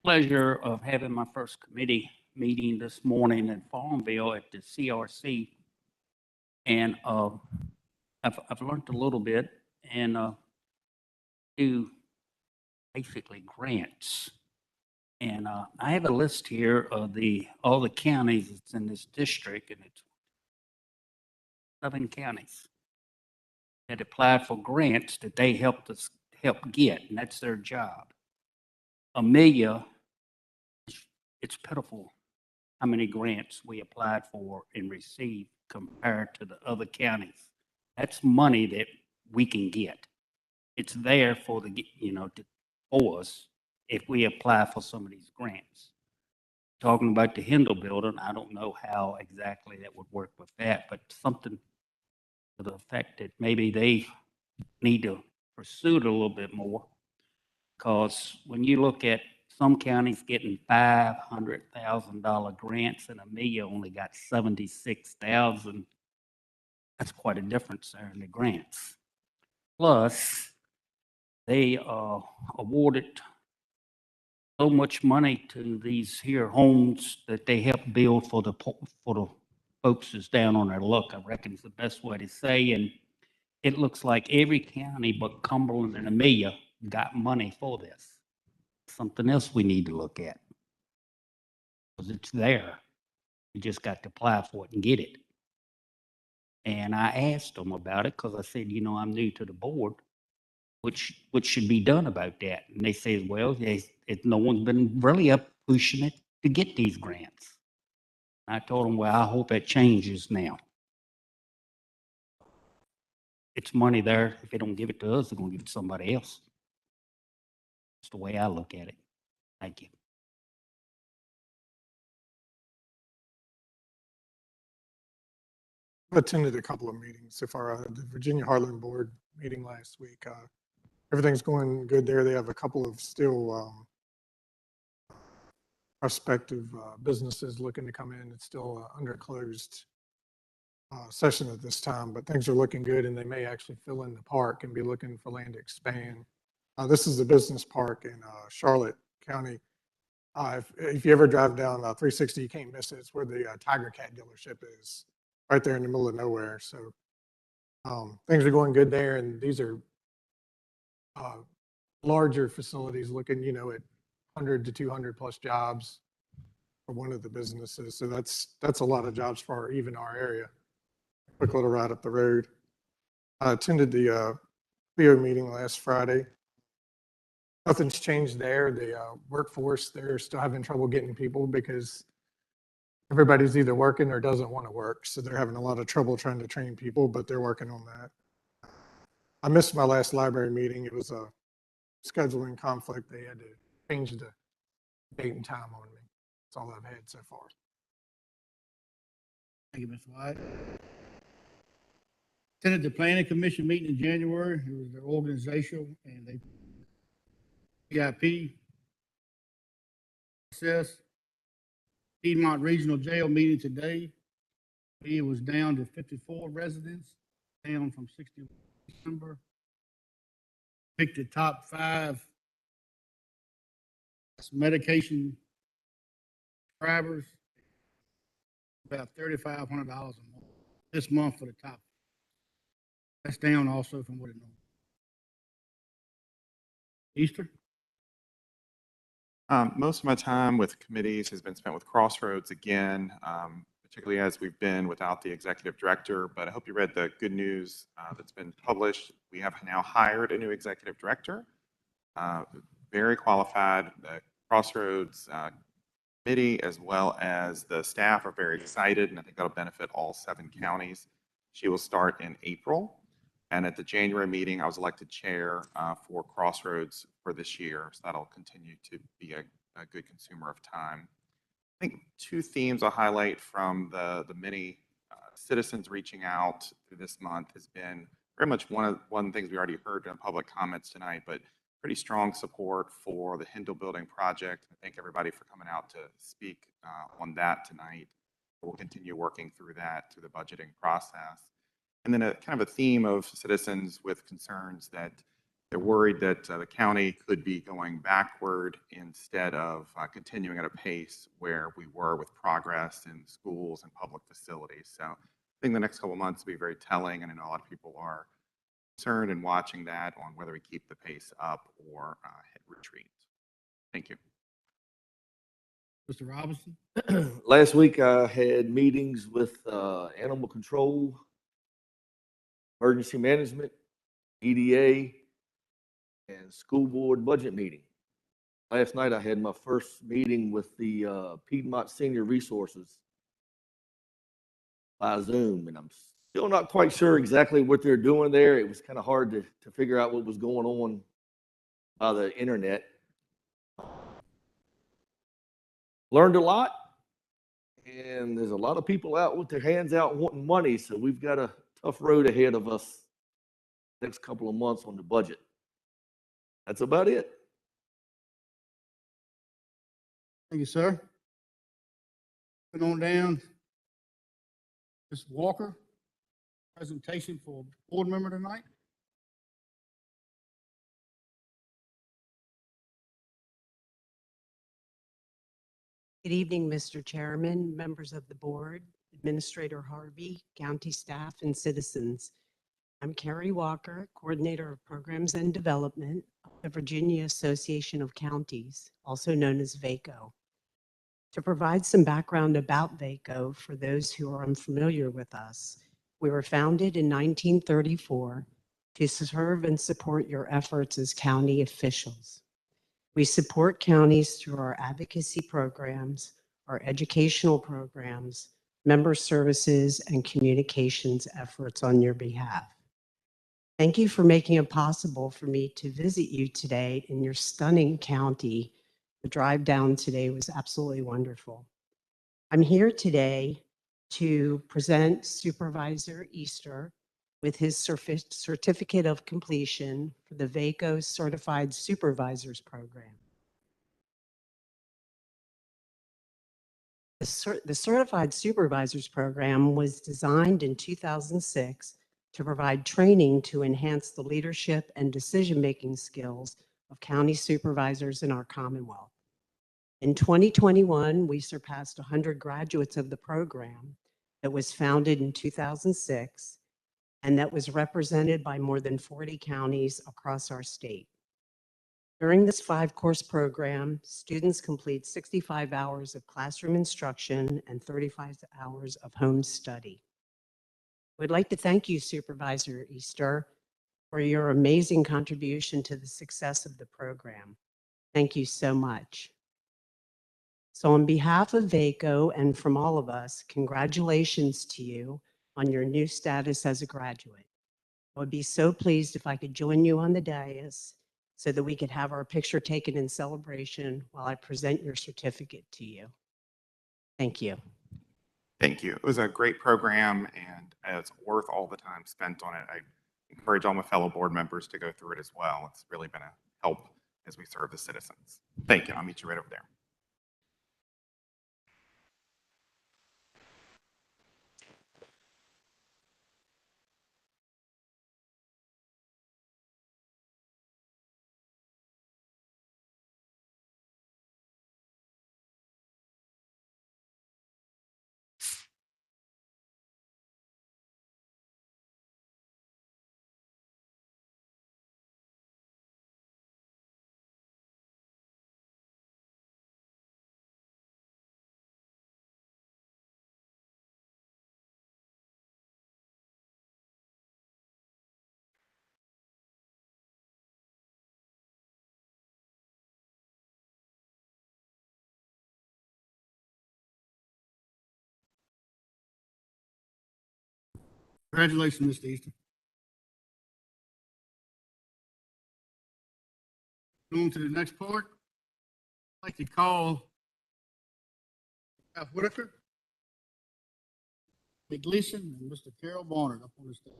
pleasure of having my first committee meeting this morning in Farmville at the CRC. And I've learned a little bit and do basically grants. And I have a list here of all the counties that's in this district, and it's 7 counties that applied for grants that they help get, and that's their job. Amelia, it's pitiful how many grants we applied for and received compared to the other counties. That's money that we can get. It's there for for us if we apply for some of these grants. Talking about the Kendall building, I don't know how exactly that would work with that, but something to the effect that maybe they need to pursue it a little bit more. Because when you look at some counties getting $500,000 grants and Amelia only got $76,000, that's quite a difference there in the grants. Plus, they awarded so much money to these here homes that they help build for the folks that's down on their luck, I reckon is the best way to say. And it looks like every county but Cumberland and Amelia got money for this. Something else we need to look at. Because it's there. You just got to apply for it and get it. And I asked them about it because I said, I'm new to the board. What should be done about that? And they said, well, no one's been really up pushing it to get these grants. I told them, well, I hope that changes now. It's money there. If they don't give it to us, they're going to give it to somebody else. That's the way I look at it. Thank you. I've attended a couple of meetings so far. The Virginia Heartland Board meeting last week. Everything's going good there. They have a couple of still prospective businesses looking to come in. It's still under closed session at this time, but things are looking good, and they may actually fill in the park and be looking for land to expand. This is the business park in Charlotte County. If you ever drive down 360, you can't miss it. It's where the Tiger Cat dealership is, right there in the middle of nowhere. So things are going good there, and these are larger facilities looking, at 100 to 200 plus jobs. for one of the businesses. So that's a lot of jobs for even our area. Quick little ride up the road. I attended the BO meeting last Friday. Nothing's changed there. The workforce, they're still having trouble getting people because everybody's either working or doesn't want to work. So they're having a lot of trouble trying to train people, but they're working on that. I missed my last library meeting. It was a scheduling conflict. They had to change the date and time on me. That's all I've had so far. Thank you, Mr. White. Attended the Planning Commission meeting in January. It was their organizational and they CIP process. Piedmont Regional Jail meeting today. It was down to 54 residents, down from 61 in December. Picked the top 5 medication prescribers, about $3,500 a month this month for the top. That's down also from what it normal. Easter? Most of my time with committees has been spent with Crossroads again, particularly as we've been without the executive director. But I hope you read the good news that's been published. We have now hired a new executive director, very qualified. The Crossroads committee as well as the staff are very excited, and I think that'll benefit all 7 counties. She will start in April. And at the January meeting, I was elected chair for Crossroads for this year. So that'll continue to be a good consumer of time. I think 2 themes I'll highlight from the many citizens reaching out through this month has been very much one of the things we already heard in public comments tonight, but pretty strong support for the Kendall building project. I thank everybody for coming out to speak on that tonight. We'll continue working through that through the budgeting process. And then a kind of a theme of citizens with concerns that they're worried that the county could be going backward instead of continuing at a pace where we were with progress in schools and public facilities. So I think the next couple of months will be very telling, and I know a lot of people are concerned and watching that on whether we keep the pace up or hit retreat. Thank you. Mr. Robinson? Last week I had meetings with animal control, emergency management, EDA, and school board budget meeting. Last night I had my first meeting with the Piedmont Senior Resources by Zoom, and I'm still not quite sure exactly what they're doing there. It was kind of hard to figure out what was going on by the internet. Learned a lot, and there's a lot of people out with their hands out wanting money, so we've got a tough road ahead of us next couple of months on the budget. That's about it. Thank you, sir. Going on down. Ms. Walker, presentation for board member tonight. Good evening, Mr. Chairman, members of the board, Administrator Harvey, county staff, and citizens. I'm Carrie Walker, Coordinator of Programs and Development of the Virginia Association of Counties, also known as VACO. To provide some background about VACO for those who are unfamiliar with us, we were founded in 1934 to serve and support your efforts as county officials. We support counties through our advocacy programs, our educational programs, member services, and communications efforts on your behalf. Thank you for making it possible for me to visit you today in your stunning county. The drive down today was absolutely wonderful. I'm here today to present Supervisor Easter with his certificate of completion for the VACO Certified Supervisors Program. The Certified Supervisors Program was designed in 2006 to provide training to enhance the leadership and decision-making skills of county supervisors in our Commonwealth. In 2021, we surpassed 100 graduates of the program that was founded in 2006 and that was represented by more than 40 counties across our state. During this 5-course program, students complete 65 hours of classroom instruction and 35 hours of home study. We'd like to thank you, Supervisor Easter, for your amazing contribution to the success of the program. Thank you so much. So on behalf of VACO and from all of us, congratulations to you on your new status as a graduate. I would be so pleased if I could join you on the dais so that we could have our picture taken in celebration while I present your certificate to you. Thank you. Thank you. It was a great program, and it's worth all the time spent on it. I encourage all my fellow board members to go through it as well. It's really been a help as we serve the citizens. Thank you. I'll meet you right over there. Congratulations, Mr. Easton. Going to the next part. I'd like to call F. Whitaker, Mr. Gleason, and Mr. Carol Barnard up on the stage.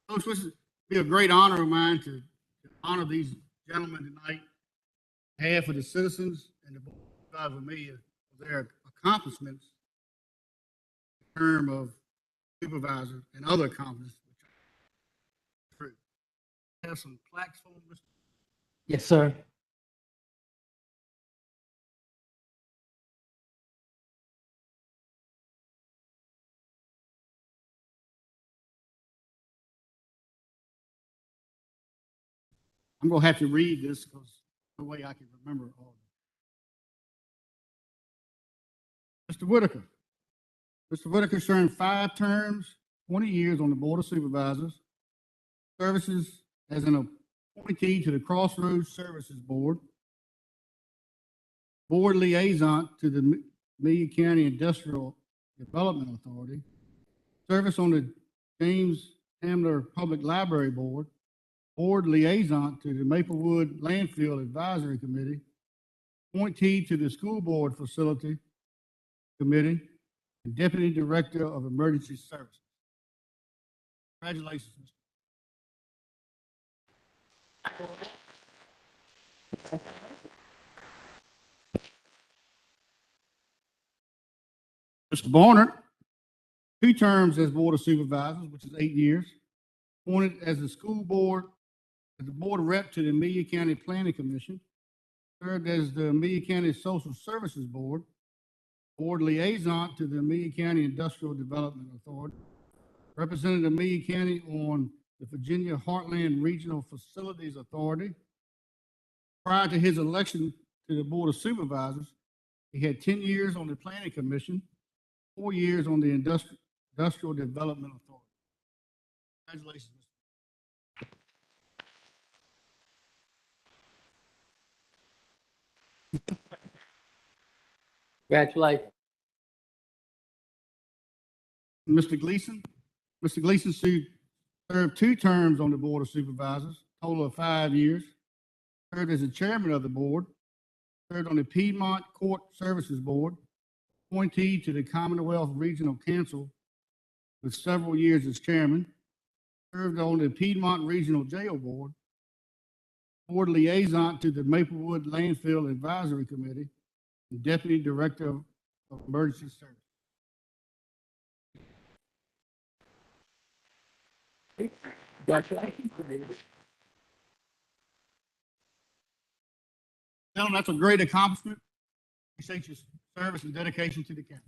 Folks, this would be a great honor of mine to honor these gentlemen tonight, on behalf of the citizens and the board of Amelia for their accomplishments in terms of supervisor and other accomplishments. Have some plaques for them, Mr. Yes, sir. I'm gonna have to read this because the way I can remember all of it. Mr. Whitaker. Mr. Whitaker served 5 terms, 20 years on the Board of Supervisors, services as an appointee to the Crossroads Services Board, board liaison to the Amelia County Industrial Development Authority, service on the James Hamler Public Library Board, board liaison to the Maplewood Landfill Advisory Committee, appointee to the School Board Facility Committee, and Deputy Director of Emergency Services. Congratulations, Mr. Mr. Barnard, 2 terms as Board of Supervisors, which is 8 years, appointed as the school board, as the board rep to the Amelia County Planning Commission, served as the Amelia County Social Services Board, board liaison to the Amelia County Industrial Development Authority, represented Amelia County on the Virginia Heartland Regional Facilities Authority. Prior to his election to the Board of Supervisors, he had 10 years on the Planning Commission, 4 years on the Industrial Development Authority. Congratulations, Mr. Congratulations. Mr. Gleason. Mr. Gleason served Served 2 terms on the Board of Supervisors, total of 5 years. Served as the chairman of the board. Served on the Piedmont Court Services Board, appointee to the Commonwealth Regional Council with several years as chairman. Served on the Piedmont Regional Jail Board, board liaison to the Maplewood Landfill Advisory Committee, and deputy director of emergency service. Gentlemen, that's a great accomplishment. Appreciate your service and dedication to the county.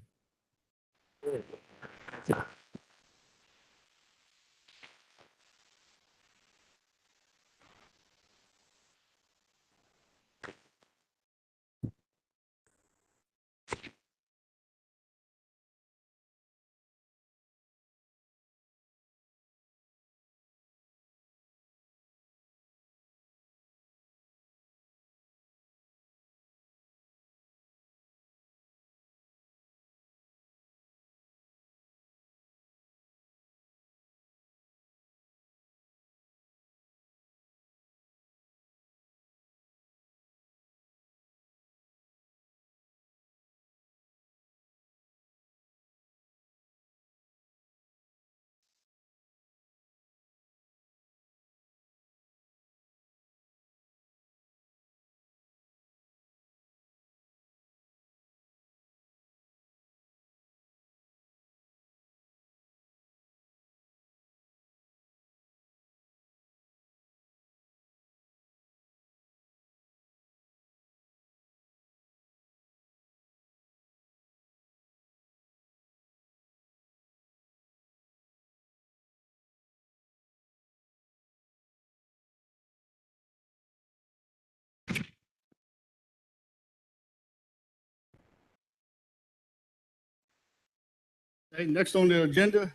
Okay, next on the agenda,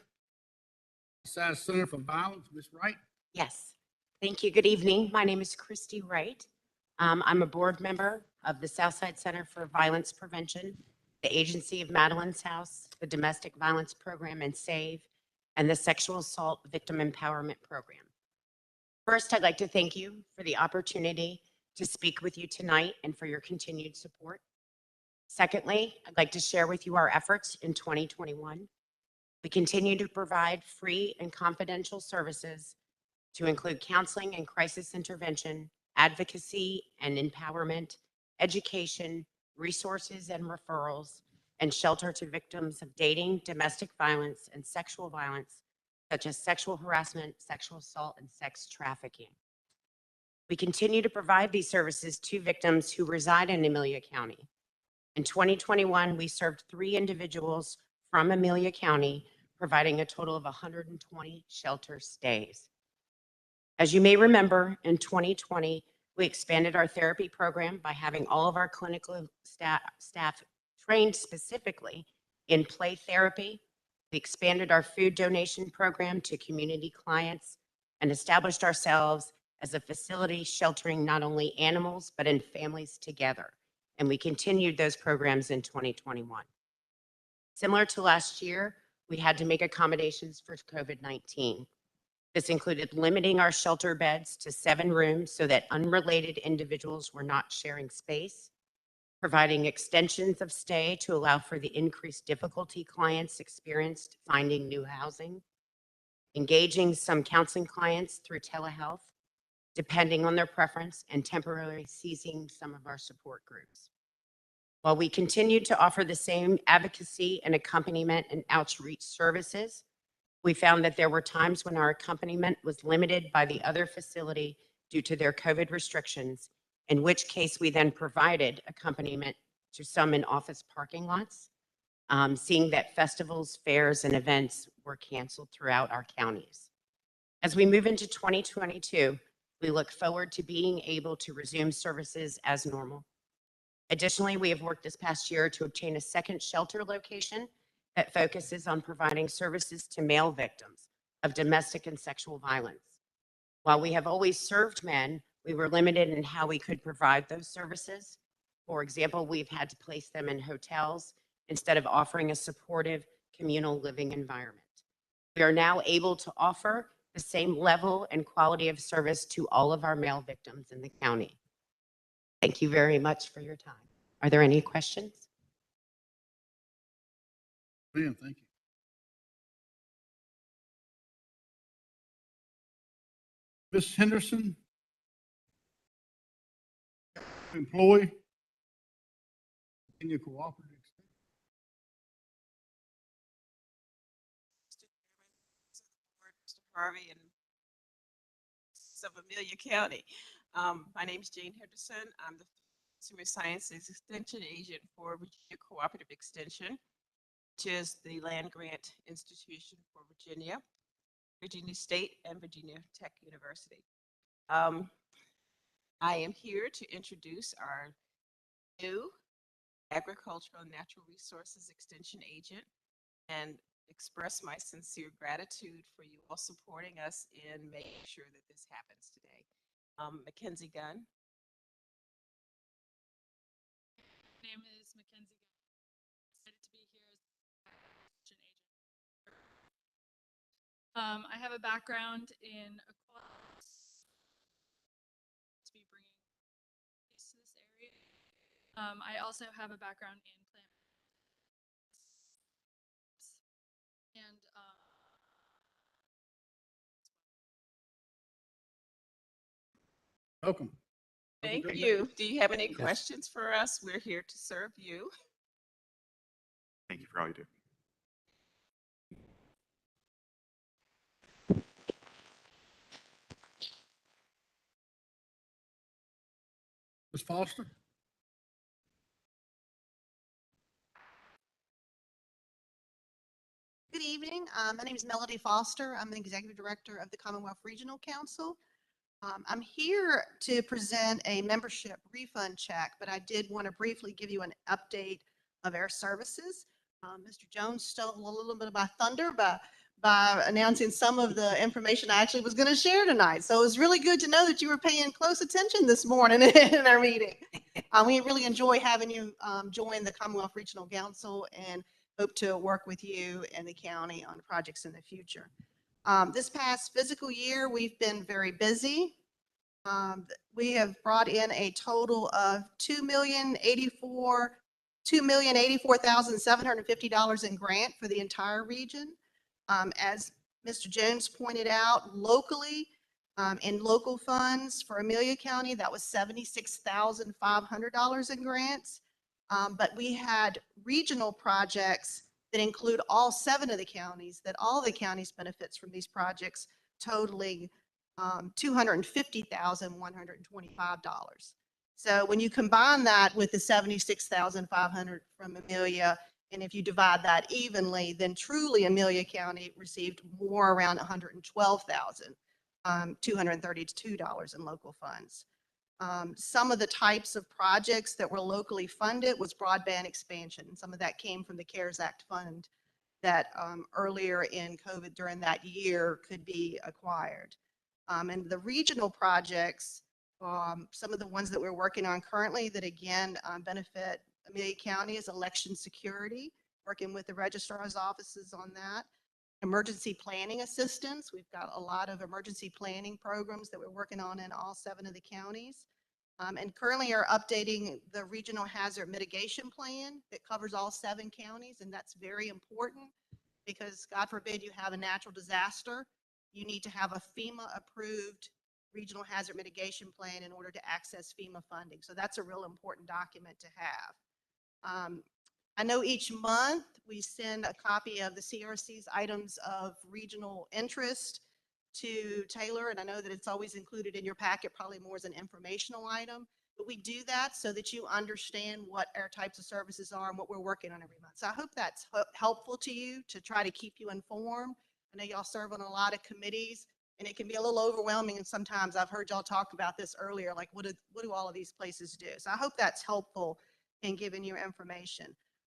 Southside Center for Violence, Ms. Wright. Yes, thank you. Good evening. My name is Christy Wright. I'm a board member of the Southside Center for Violence Prevention, the Agency of Madeline's House, the Domestic Violence Program and SAVE, and the Sexual Assault Victim Empowerment Program. First, I'd like to thank you for the opportunity to speak with you tonight and for your continued support. Secondly, I'd like to share with you our efforts in 2021. We continue to provide free and confidential services to include counseling and crisis intervention, advocacy and empowerment, education, resources and referrals, and shelter to victims of dating, domestic violence, and sexual violence, such as sexual harassment, sexual assault, and sex trafficking. We continue to provide these services to victims who reside in Amelia County. In 2021, we served 3 individuals from Amelia County, providing a total of 120 shelter stays. As you may remember, in 2020, we expanded our therapy program by having all of our clinical staff trained specifically in play therapy. We expanded our food donation program to community clients and established ourselves as a facility sheltering not only animals, but in families together. And we continued those programs in 2021. Similar to last year, we had to make accommodations for COVID-19. This included limiting our shelter beds to 7 rooms so that unrelated individuals were not sharing space, providing extensions of stay to allow for the increased difficulty clients experienced finding new housing, engaging some counseling clients through telehealth, depending on their preference, and temporarily ceasing some of our support groups. While we continued to offer the same advocacy and accompaniment and outreach services, we found that there were times when our accompaniment was limited by the other facility due to their COVID restrictions, in which case we then provided accompaniment to some in office parking lots, seeing that festivals, fairs, and events were canceled throughout our counties. As we move into 2022, we look forward to being able to resume services as normal. Additionally, we have worked this past year to obtain a second shelter location that focuses on providing services to male victims of domestic and sexual violence. While we have always served men, we were limited in how we could provide those services. For example, we've had to place them in hotels instead of offering a supportive communal living environment. We are now able to offer the same level and quality of service to all of our male victims in the county. Thank you very much for your time. Are there any questions? Ma'am, thank you. Ms. Henderson, employee, Virginia Cooperative. Mr. Harvey and of Amelia County. My name is Jane Henderson. I'm the Consumer Sciences Extension Agent for Virginia Cooperative Extension, which is the land grant institution for Virginia, Virginia State, and Virginia Tech University. I am here to introduce our new Agricultural and Natural Resources Extension Agent and express my sincere gratitude for you all supporting us in making sure that this happens today. Mackenzie Gunn. My name is Mackenzie Gunn. Excited to be here as extension agent. I have a background in aquatics to be bringing peace to this area. I also have a background in plant and Welcome. Thank you. Do you have any questions for us? We're here to serve you. Thank you for all you do. Ms. Foster? Good evening. My name is Melody Foster. I'm the Executive Director of the Commonwealth Regional Council. I'm here to present a membership refund check, but I did want to briefly give you an update of our services. Mr. Jones stole a little bit of my thunder by announcing some of the information I actually was going to share tonight. So it was really good to know that you were paying close attention this morning in our meeting. We really enjoy having you join the Commonwealth Regional Council and hope to work with you and the county on projects in the future. This past fiscal year, we've been very busy. We have brought in a total of $2,084,750 in grant for the entire region. As Mr. Jones pointed out, locally, in local funds for Amelia County, that was $76,500 in grants. But we had regional projects that include all 7 of the counties, that all the counties benefits from these projects, totaling $250,125. So when you combine that with the $76,500 from Amelia, and if you divide that evenly, then truly Amelia County received more around $112,232 in local funds. Some of the types of projects that were locally funded was broadband expansion. Some of that came from the CARES Act fund that earlier in COVID during that year could be acquired. And the regional projects, some of the ones that we're working on currently that again benefit Amelia County is election security, working with the registrar's offices on that. Emergency planning assistance. We've got a lot of emergency planning programs that we're working on in all 7 of the counties. And currently are updating the regional hazard mitigation plan that covers all 7 counties. And that's very important because God forbid you have a natural disaster, you need to have a FEMA approved regional hazard mitigation plan in order to access FEMA funding. So that's a real important document to have. I know each month we send a copy of the CRC's items of regional interest to Taylor, and I know that it's always included in your packet, probably more as an informational item, but we do that so that you understand what our types of services are and what we're working on every month. So I hope that's helpful to you to try to keep you informed. I know y'all serve on a lot of committees and it can be a little overwhelming, and sometimes I've heard y'all talk about this earlier, like what do all of these places do? So I hope that's helpful in giving you information.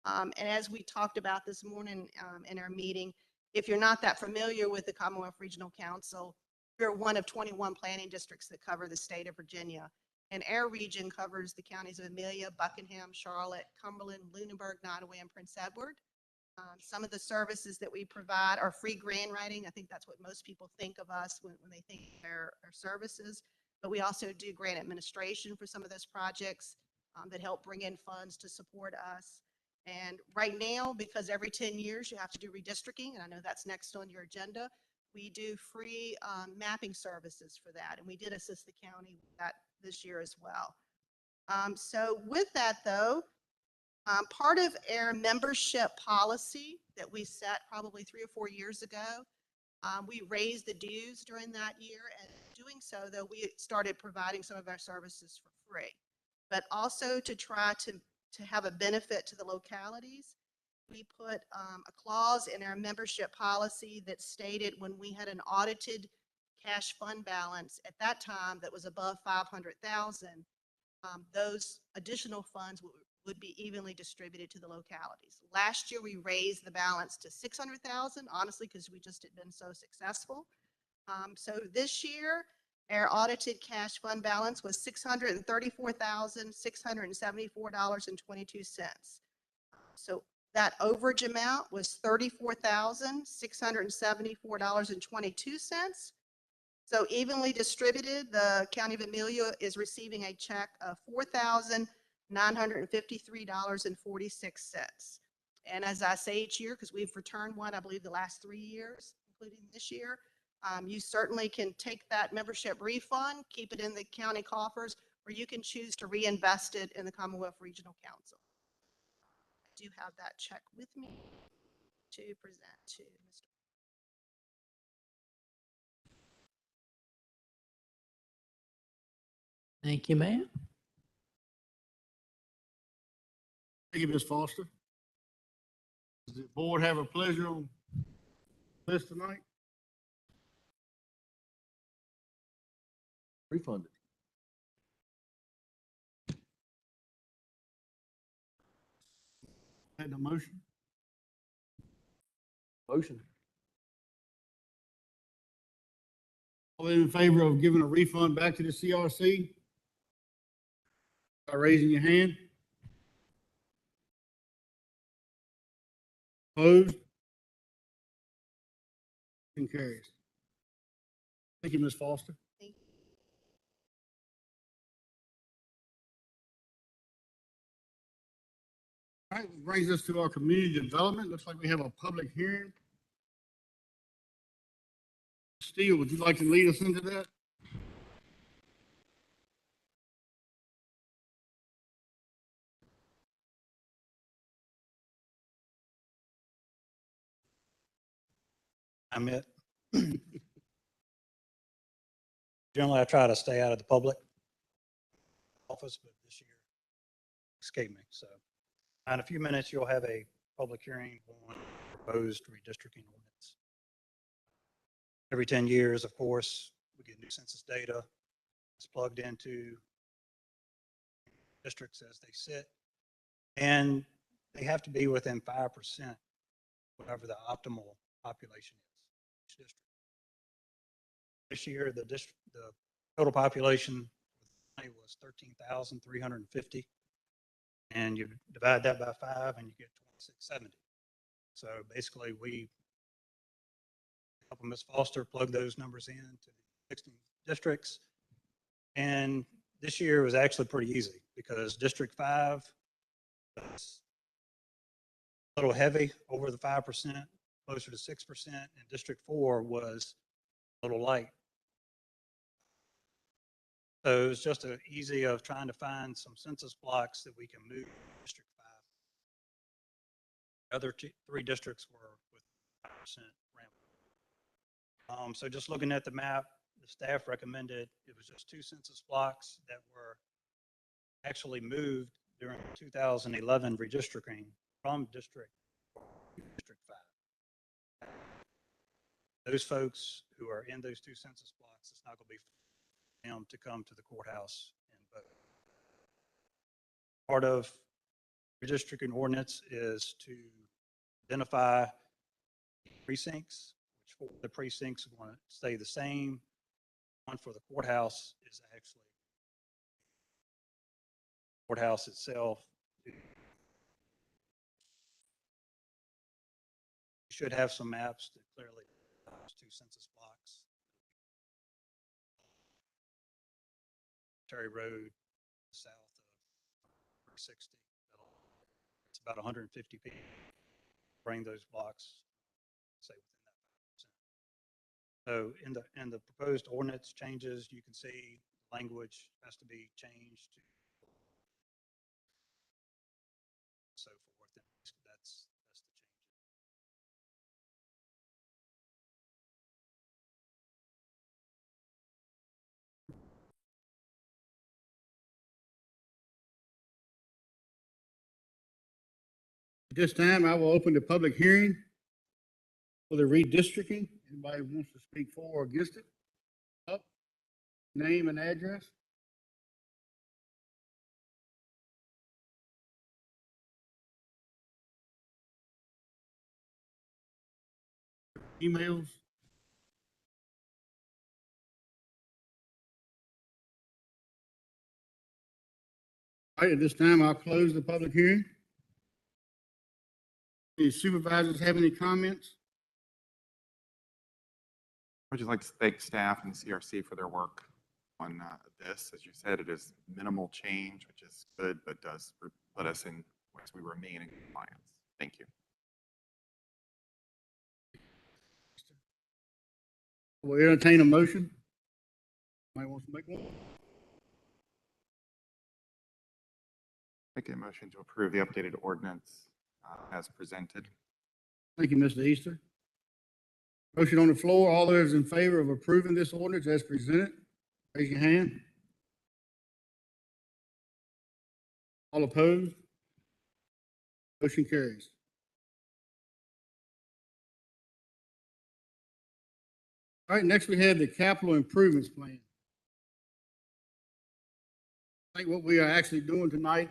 And as we talked about this morning in our meeting, if you're not that familiar with the Commonwealth Regional Council, we're one of 21 planning districts that cover the state of Virginia. And our region covers the counties of Amelia, Buckingham, Charlotte, Cumberland, Lunenburg, Nottaway, and Prince Edward. Some of the services that we provide are free grant writing. I think that's what most people think of us when they think of our services. But we also do grant administration for some of those projects that help bring in funds to support us. And right now, because every 10 years you have to do redistricting, and I know that's next on your agenda, we do free mapping services for that. And we did assist the county with that this year as well. So with that though, part of our membership policy that we set probably 3 or 4 years ago, we raised the dues during that year. And doing so, though, we started providing some of our services for free. But also to try to have a benefit to the localities, we put a clause in our membership policy that stated when we had an audited cash fund balance at that time that was above 500,000, those additional funds would be evenly distributed to the localities. Last year, we raised the balance to 600,000, honestly, because we just had been so successful. So this year, our audited cash fund balance was $634,674.22. So that overage amount was $34,674.22. So evenly distributed, the County of Amelia is receiving a check of $4,953.46. And as I say each year, because we've returned one, I believe the last 3 years, including this year, you certainly can take that membership refund, keep it in the county coffers, or you can choose to reinvest it in the Commonwealth Regional Council. I do have that check with me to present to Mr. Thank you, ma'am. Thank you, Ms. Foster. Does the board have a pleasure on this tonight? Refunded. Had the motion? Motion. All in favor of giving a refund back to the CRC? By raising your hand. Opposed? And carries. Thank you, Ms. Foster. Thank you. All right, brings us to our community development. Looks like we have a public hearing. Steele, would you like to lead us into that? I'm it. Generally, I try to stay out of the public office, but this year escaped me. So in a few minutes, you'll have a public hearing on proposed redistricting ordinance. Every 10 years, of course, we get new census data. It's plugged into districts as they sit, and they have to be within 5%, whatever the optimal population is each district. This year, the total population was 13,350, and you divide that by 5, and you get 2670. So basically, we help Ms. Foster plug those numbers in to the 16 districts, and this year was actually pretty easy because District 5 was a little heavy, over the 5%, closer to 6%, and District 4 was a little light. So it was just an easy of trying to find some census blocks that we can move to District 5. The other 3 districts were with 5% ramp. So just looking at the map, the staff recommended it was just 2 census blocks that were actually moved during 2011 redistricting from District 4 to District 5. Those folks who are in those 2 census blocks, it's not going to be for them to come to the courthouse and vote. Part of redistricting ordinance is to identify precincts, which 4 of the precincts are going to stay the same. One for the courthouse is actually courthouse itself. should have some maps that clearly those 2 census blocks. Terry Road, south of 360. It's about 150 people. Bring those blocks, say within that 5%. So in the proposed ordinance changes, you can see language has to be changed to so forth. And that's the change. At this time, I will open the public hearing for the redistricting. Anybody wants to speak for or against it? Up, name and address. Emails. All right, at this time, I'll close the public hearing. Any supervisors have any comments? I'd just like to thank staff and CRC for their work on this. As you said, it is minimal change, which is good, but does put us in, as we remain in compliance. Thank you. We'll entertain a motion. Somebody wants to make one? Make a motion to approve the updated ordinance as presented. Thank you, Mr. Easter. Motion on the floor. All those in favor of approving this ordinance as presented, raise your hand. All opposed? Motion carries. All right, next we have the capital improvements plan. I think what we are actually doing tonight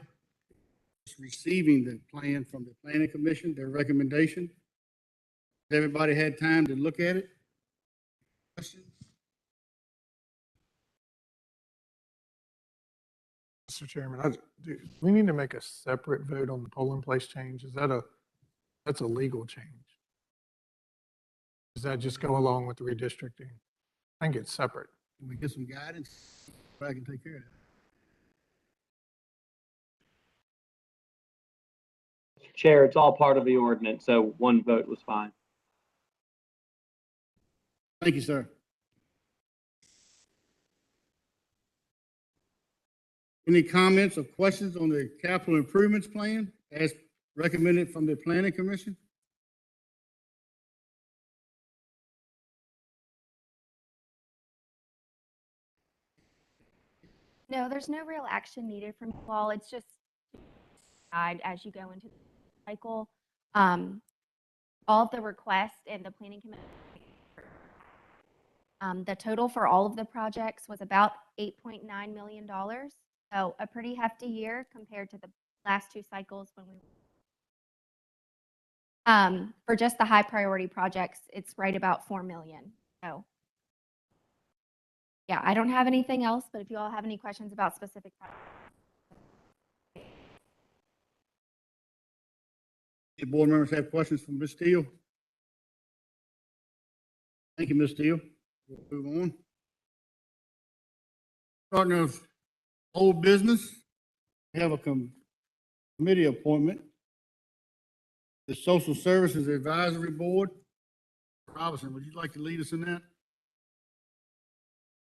is receiving the plan from the Planning Commission, their recommendation. Has everybody had time to look at it? Questions? Mr. Chairman, do we need to make a separate vote on the polling place change? That's a legal change? Does that just go along with the redistricting? I think it's separate. Can we get some guidance? I can take care of that. Chair, it's all part of the ordinance, so one vote was fine. Thank you, sir. Any comments or questions on the capital improvements plan as recommended from the Planning Commission? No, there's no real action needed from you all. It's just guide as you go into the cycle. All of the requests and the Planning Commission. The total for all of the projects was about $8.9 million. So a pretty hefty year compared to the last 2 cycles when we for just the high priority projects, it's right about 4 million. So yeah, I don't have anything else, but if you all have any questions about specific projects. Any board members have questions from Ms. Steele? Thank you, Ms. Steele. We'll move on. Starting with old business, we have a committee appointment. The Social Services Advisory Board. Robinson, would you like to lead us in that?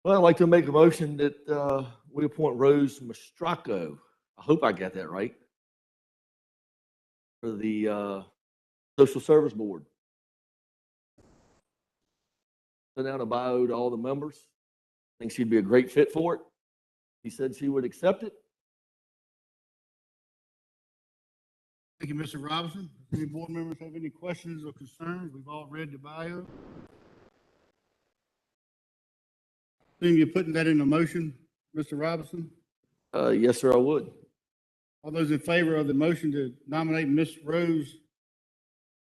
Well, I'd like to make a motion that we appoint Rose Mastracco. I hope I got that right. For the Social Service Board. Sent out a bio to all the members. I think she'd be a great fit for it. She said she would accept it. Thank you, Mr. Robinson. Does any board members have any questions or concerns? We've all read the bio. Assume you're putting that in the motion, Mr. Robinson? Yes, sir, I would. All those in favor of the motion to nominate Ms. Rose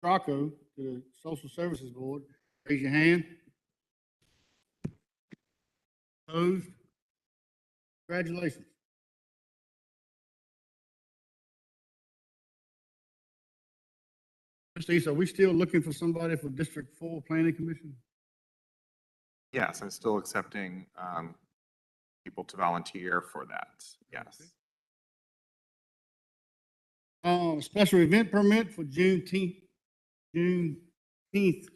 Stracco to the Social Services Board, raise your hand. Opposed? Congratulations. Mr. East, are we still looking for somebody for District 4 Planning Commission? Yes, I'm still accepting people to volunteer for that. Yes. Special event permit for Juneteenth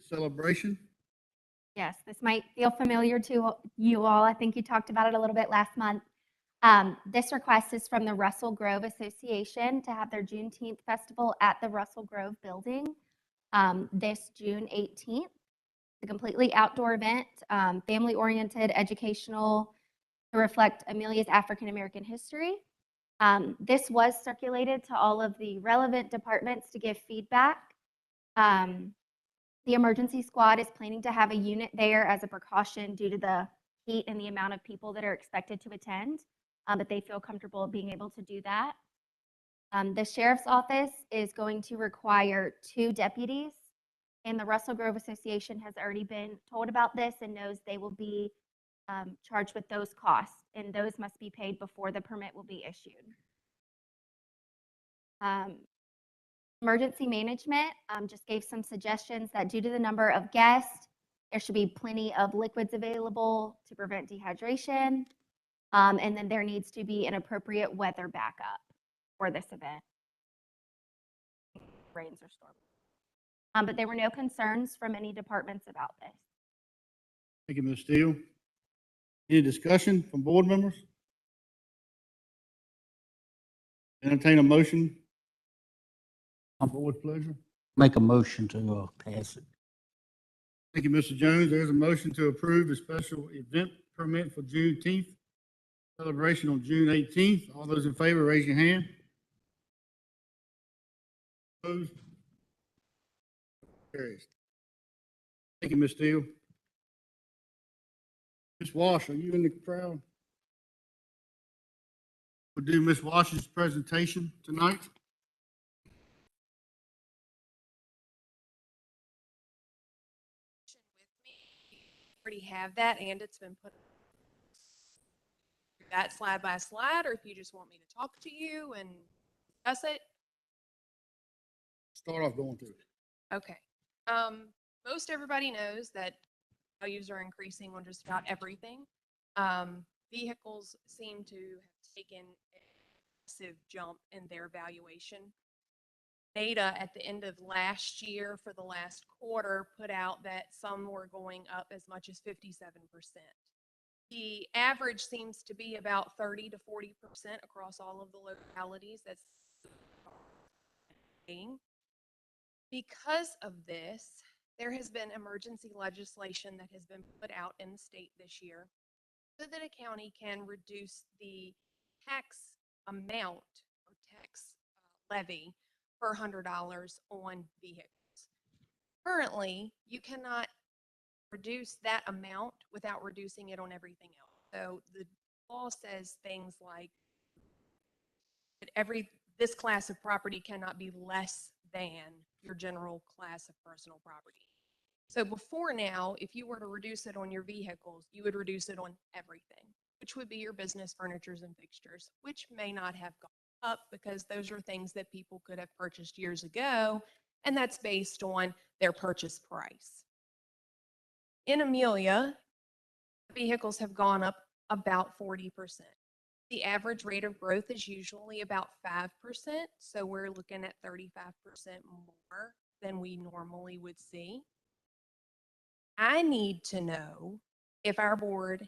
celebration. Yes, this might feel familiar to you all. I think you talked about it a little bit last month. This request is from the Russell Grove Association to have their Juneteenth festival at the Russell Grove building this June 18th. It's a completely outdoor event, family-oriented, educational, to reflect Amelia's African-American history. This was circulated to all of the relevant departments to give feedback. The emergency squad is planning to have a unit there as a precaution due to the heat and the amount of people that are expected to attend, but they feel comfortable being able to do that. The sheriff's office is going to require 2 deputies, and the Russell Grove Association has already been told about this and knows they will be charged with those costs, and those must be paid before the permit will be issued. Emergency management just gave some suggestions that due to the number of guests, there should be plenty of liquids available to prevent dehydration. And then there needs to be an appropriate weather backup for this event. Rains or storms. But there were no concerns from any departments about this. Thank you, Ms. Steele. Any discussion from board members? Entertain a motion. Board pleasure. Make a motion to pass it. Thank you, Mr. Jones. There's a motion to approve the special event permit for Juneteenth celebration on June 18th. All those in favor, raise your hand. Opposed? Carries. Thank you, Ms. Steele. Ms. Walsh, are you in the crowd? We'll do Ms. Walsh's presentation tonight. Already have that, and it's been put that slide by slide, or if you just want me to talk to you and discuss it. Start off going through it. Okay. Most everybody knows that values are increasing on just about everything. Vehicles seem to have taken a massive jump in their valuation. Data at the end of last year for the last quarter put out that some were going up as much as 57%. The average seems to be about 30 to 40% across all of the localities. That's because of this, there has been emergency legislation that has been put out in the state this year so that a county can reduce the tax amount or tax levy per $100 on vehicles. Currently, you cannot reduce that amount without reducing it on everything else. So the law says things like that this class of property cannot be less than your general class of personal property. So before now, if you were to reduce it on your vehicles, you would reduce it on everything, which would be your business furnitures and fixtures, which may not have gone up because those are things that people could have purchased years ago, and that's based on their purchase price. In Amelia, vehicles have gone up about 40%. The average rate of growth is usually about 5%, so we're looking at 35% more than we normally would see. I need to know if our board,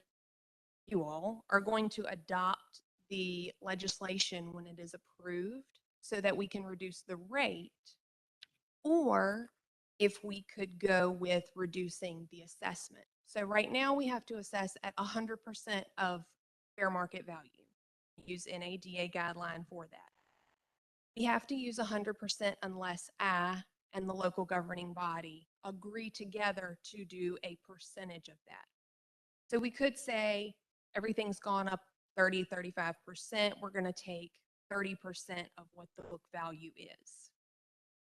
you all, are going to adopt the legislation when it is approved so that we can reduce the rate, or if we could go with reducing the assessment. So right now we have to assess at 100% of fair market value. Use NADA guideline for that. We have to use 100% unless I and the local governing body agree together to do a percentage of that. So we could say everything's gone up 30, 35%. We're going to take 30% of what the book value is.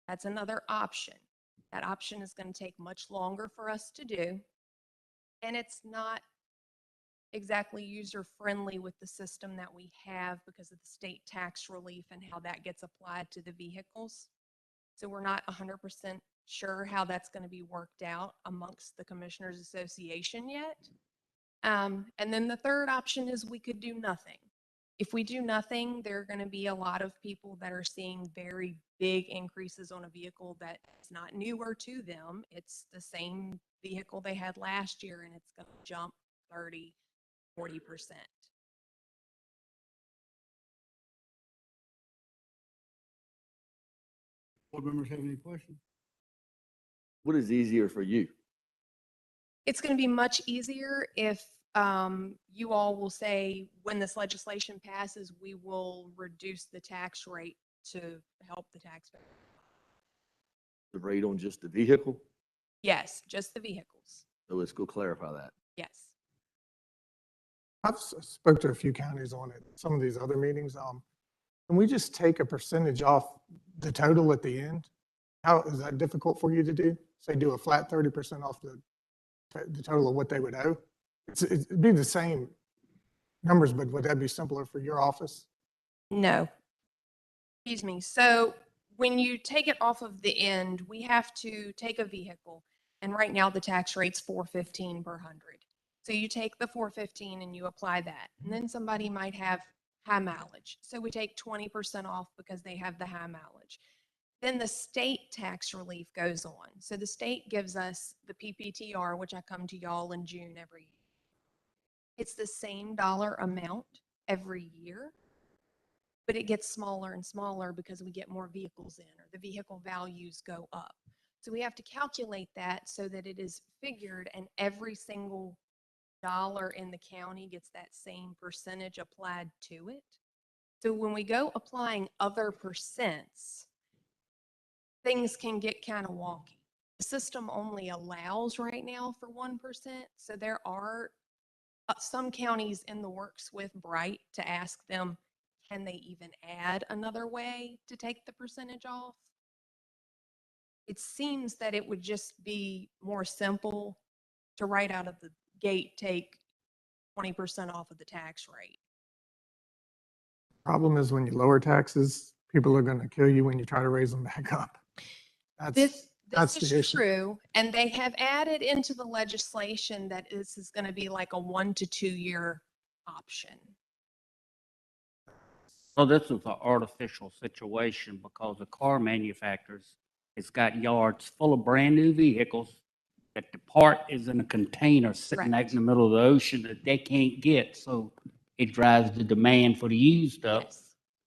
That's another option. That option is going to take much longer for us to do, and it's not exactly user-friendly with the system that we have because of the state tax relief and how that gets applied to the vehicles. So we're not 100% sure how that's going to be worked out amongst the Commissioners Association yet. And then the third option is we could do nothing. If we do nothing, there are going to be a lot of people that are seeing very big increases on a vehicle that is not newer to them. It's the same vehicle they had last year, and it's going to jump 30, 40%. Board members have any questions? What is easier for you? It's going to be much easier if you all will say, when this legislation passes, we will reduce the tax rate to help the taxpayer. The rate on just the vehicle? Yes, just the vehicles. So let's go clarify that. Yes. I've spoke to a few counties on it, some of these other meetings. Can we just take a percentage off the total at the end? How is that difficult for you to do? Say do a flat 30% off the total of what they would owe? It'd be the same numbers, but would that be simpler for your office? No. Excuse me. So when you take it off of the end, we have to take a vehicle, and right now the tax rate's $4.15 per 100. So you take the $4.15 and you apply that, and then somebody might have high mileage. So we take 20% off because they have the high mileage. Then the state tax relief goes on. So the state gives us the PPTR, which I come to y'all in June every year. It's the same dollar amount every year, but it gets smaller and smaller because we get more vehicles in, or the vehicle values go up. So we have to calculate that so that it is figured, and every single dollar in the county gets that same percentage applied to it. So when we go applying other percents, things can get kind of wonky. The system only allows right now for 1%. So there are some counties in the works with Bright to ask them, can they even add another way to take the percentage off? It seems that it would just be more simple to right out of the gate take 20% off of the tax rate. Problem is when you lower taxes, people are going to kill you when you try to raise them back up. This That's is the issue. true, and they have added into the legislation that this is going to be like a 1 to 2 year option. So this is an artificial situation because the car manufacturers, it's got yards full of brand new vehicles that the part is in a container sitting out in the middle of the ocean that they can't get. So it drives the demand for the used up. Yes.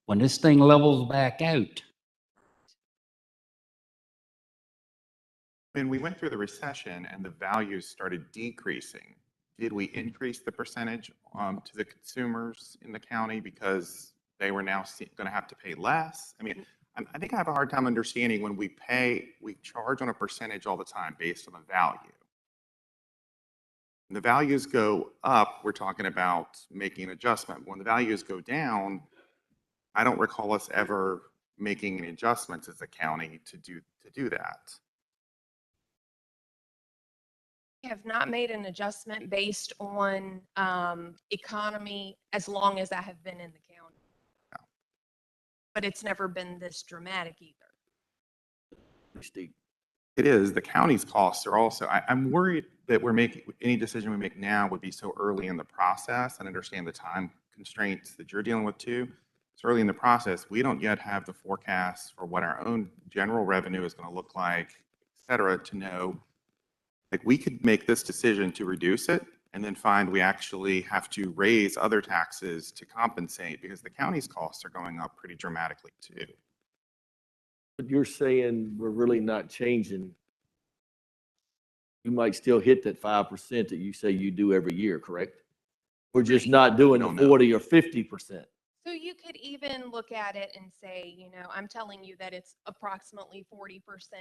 When this thing levels back out, When we went through the recession and the values started decreasing, did we increase the percentage to the consumers in the county because they were now going to have to pay less? I mean, I think I have a hard time understanding when we charge on a percentage all the time based on the value. When the values go up, we're talking about making an adjustment. When the values go down, I don't recall us ever making any adjustments as a county to do that. We have not made an adjustment based on economy as long as I have been in the county. But it's never been this dramatic either. Steve. It is. The county's costs are also, I'm worried that we're making, any decision we make now would be so early in the process, and understand the time constraints that you're dealing with too. So early in the process, we don't yet have the forecast for what our own general revenue is going to look like, et cetera, to know. Like, we could make this decision to reduce it and then find we actually have to raise other taxes to compensate because the county's costs are going up pretty dramatically too. But you're saying we're really not changing. You might still hit that 5% that you say you do every year, correct? We're just not doing a 40 or 50%. So you could even look at it and say, you know, I'm telling you that it's approximately 40%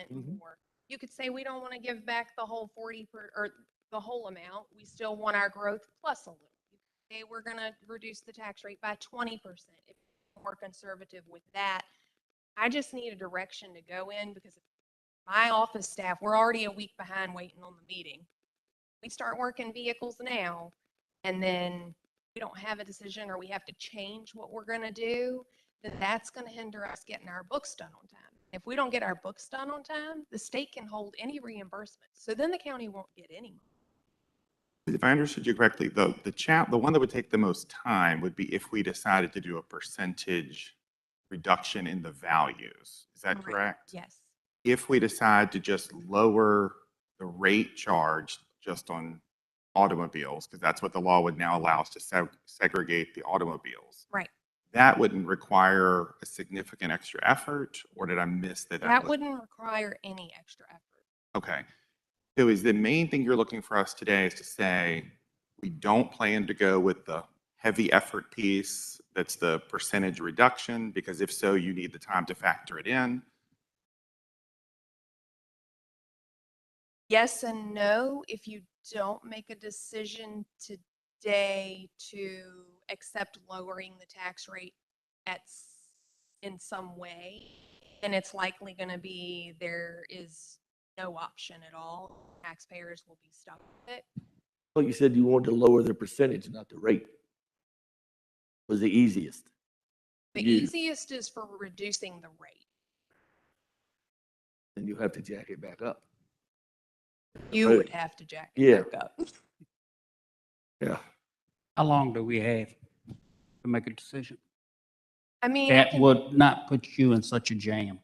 more. You could say we don't want to give back the whole or the whole amount. We still want our growth plus a little. Okay, we're going to reduce the tax rate by 20%. If we're more conservative with that, I just need a direction to go in, because my office staff, we're already a week behind waiting on the meeting. We start working vehicles now, and then we don't have a decision, or we have to change what we're going to do, then that's going to hinder us getting our books done on time. If we don't get our books done on time, the state can hold any reimbursement. So then the county won't get any money. If I understood you correctly, the one that would take the most time would be if we decided to do a percentage reduction in the values. Is that correct? Yes. If we decide to just lower the rate charged just on automobiles, because that's what the law would now allow us to segregate the automobiles. Right. That wouldn't require a significant extra effort, or did I miss that? That wouldn't require any extra effort. Okay. So is the main thing you're looking for us today is to say, we don't plan to go with the heavy effort piece, that's the percentage reduction, because if so, you need the time to factor it in? Yes and no. If you don't make a decision today to accept lowering the tax rate in some way, then it's likely going to be there is no option at all. Taxpayers will be stuck with it. Well, you said you wanted to lower the percentage, not the rate. Was the easiest. The You- easiest is for reducing the rate. Then you have to jack it back up. You Right. would have to jack it Yeah. back up. Yeah. How long do we have to make a decision? I mean, That would not put you in such a jam.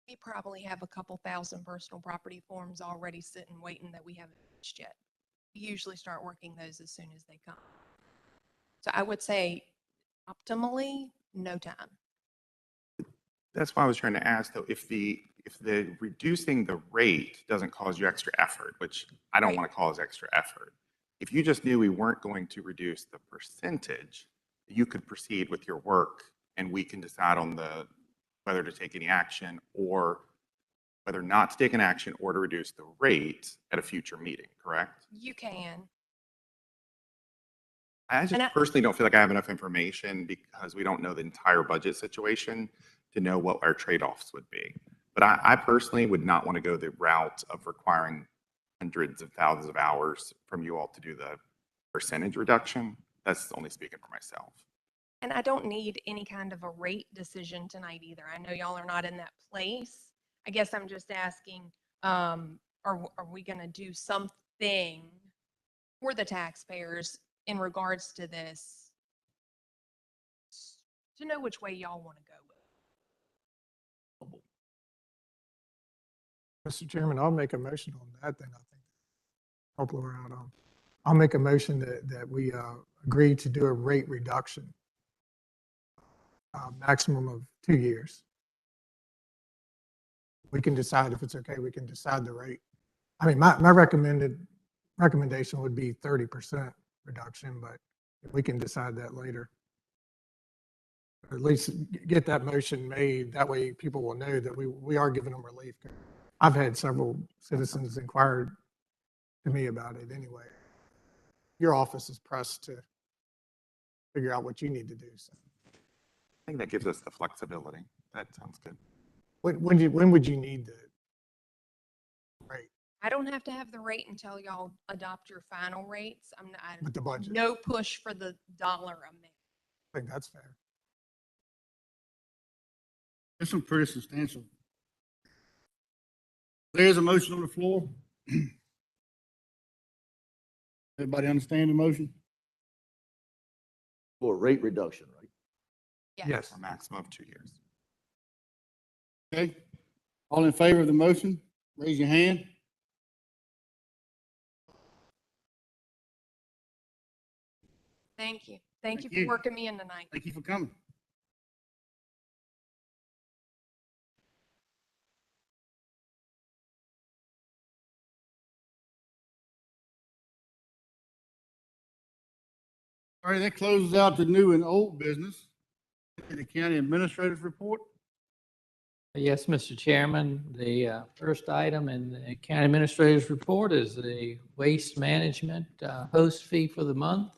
we probably have a couple thousand personal property forms already sitting waiting that we haven't finished yet. We usually start working those as soon as they come. So I would say optimally, no time. That's why I was trying to ask though, if the reducing the rate doesn't cause you extra effort, which I don't Right. want to cause extra effort. If you just knew we weren't going to reduce the percentage, you could proceed with your work and we can decide on whether to take any action or whether not to take an action or to reduce the rate at a future meeting, correct? You can. I just personally don't feel like I have enough information because we don't know the entire budget situation to know what our trade-offs would be. But I personally would not want to go the route of requiring hundreds of thousands of hours from you all to do the percentage reduction. That's only speaking for myself. And I don't need any kind of a rate decision tonight either. I know y'all are not in that place. I guess I'm just asking, are we going to do something for the taxpayers in regards to this to know which way y'all want to go with? Mr. Chairman, I'll make a motion on that then, I think. Help Laura out on. I'll make a motion that we agree to do a rate reduction, maximum of 2 years. We can decide if it's okay, we can decide the rate. I mean, my recommendation would be 30% reduction, but we can decide that later. Or at least get that motion made. That way people will know that we are giving them relief. I've had several citizens inquire to me about it anyway. Your office is pressed to figure out what you need to do. So. I think that gives us the flexibility. That sounds good. When would you need the rate? I don't have to have the rate until y'all adopt your final rates. I'm not, With the budget. no push for the dollar amount. I think that's fair. There's some pretty substantial. There's a motion on the floor. Everybody understand the motion? For a rate reduction, right? Yes. A maximum of 2 years. Okay. All in favor of the motion, raise your hand. Thank you. Thank you you. for working me in tonight. Thank you for coming. All right, that closes out the new and old business. The county administrator's report. Yes, Mr. Chairman, the first item in the county administrator's report is the waste management host fee for the month.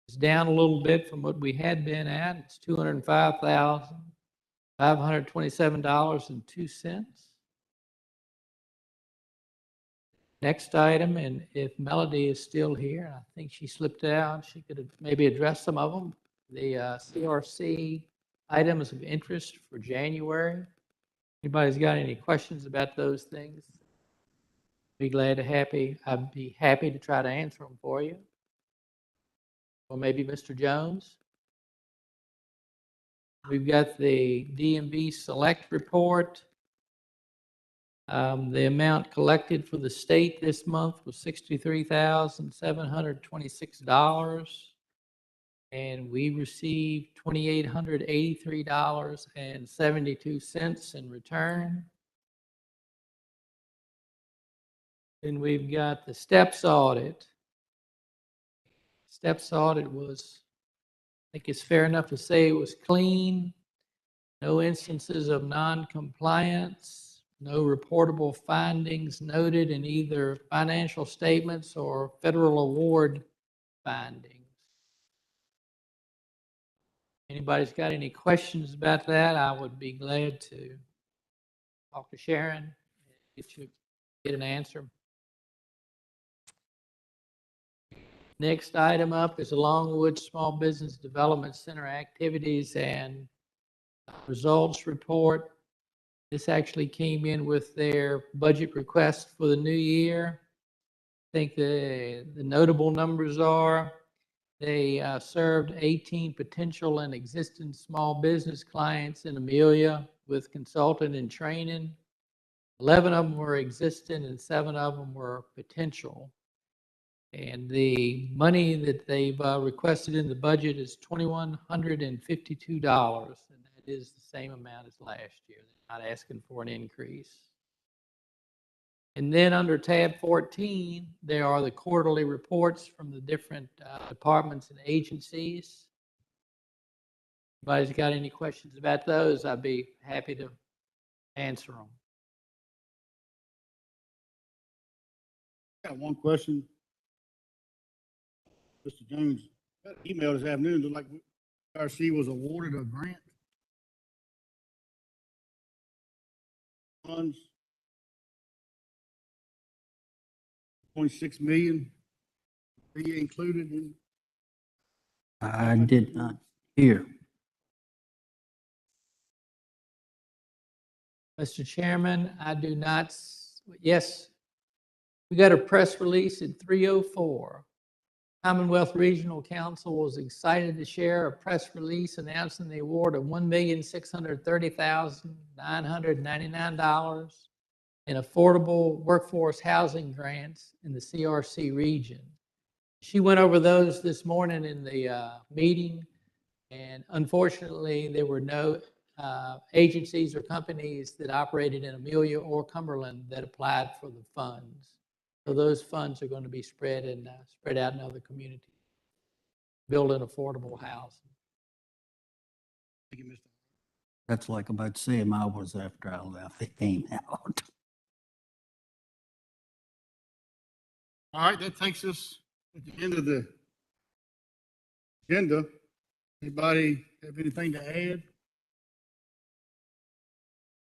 It's down a little bit from what we had been at. It's $205,527.02. Next item, and if Melody is still here, I think she slipped out, she could maybe address some of them. The CRC items of interest for January. Anybody's got any questions about those things? I'd be happy to try to answer them for you. Or maybe Mr. Jones. We've got the Dmv Select Report. The amount collected for the state this month was $63,726. And we received $2,883.72 in return. Then we've got the steps audit. Steps audit was, I think it's fair enough to say it was clean. No instances of non-compliance, no reportable findings noted in either financial statements or federal award findings. Anybody's got any questions about that? I would be glad to talk to Sharon, get an answer. Next item up is the Longwood Small Business Development Center activities and results report. This actually came in with their budget request for the new year. I think the notable numbers are they served 18 potential and existing small business clients in Amelia with consultant and training. 11 of them were existing and 7 of them were potential. And the money that they've requested in the budget is $2,152, and that is the same amount as last year. They're not asking for an increase. And then under tab 14, there are the quarterly reports from the different departments and agencies. Anybody's got any questions about those? I'd be happy to answer them. I got one question. Mr. Jones, got an email this afternoon, looked like RC was awarded a grant. Funds. 0.6 million. Are you included in? I did not hear. Mr. Chairman, I do not, yes, we got a press release at 3:04. Commonwealth Regional Council was excited to share a press release announcing the award of $1,630,999 in affordable workforce housing grants in the CRC region. She went over those this morning in the meeting, and unfortunately, there were no agencies or companies that operated in Amelia or Cumberland that applied for the funds. So those funds are going to be spread out in other communities, building affordable housing. Thank you, Mr. That's like about 7 hours after I left, it came out. All right, that takes us at the end of the agenda. Anybody have anything to add? If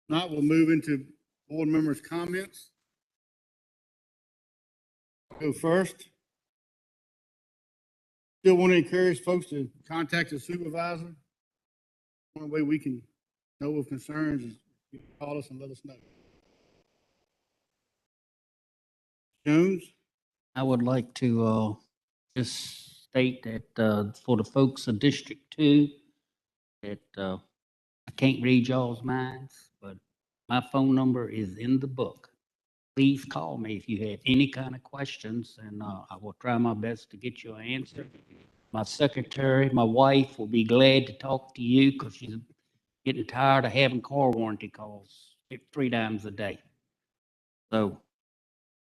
not, we'll move into board members' comments. Go first. Still want to encourage folks to contact the supervisor. One way we can know of concerns is you can call us and let us know. Jones? I would like to just state that for the folks of District 2, that I can't read y'all's minds, but my phone number is in the book. Please call me if you have any kind of questions, and I will try my best to get you an answer. My secretary, my wife, will be glad to talk to you because she's getting tired of having car warranty calls 3 times a day. So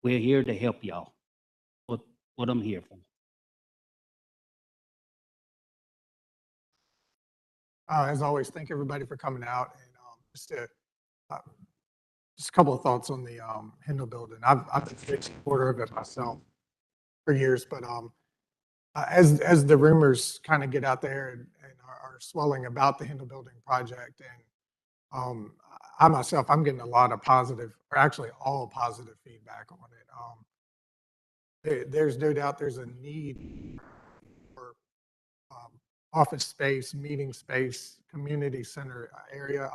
we're here to help y'all. What I'm here for. As always, thank everybody for coming out. And just a couple of thoughts on the Kendall building. I've been a big supporter of it myself for years, but as the rumors kind of get out there and are swelling about the Kendall building project, and I myself, I'm getting a lot of positive, or actually all positive feedback on it. There's no doubt there's a need for office space, meeting space, community center area.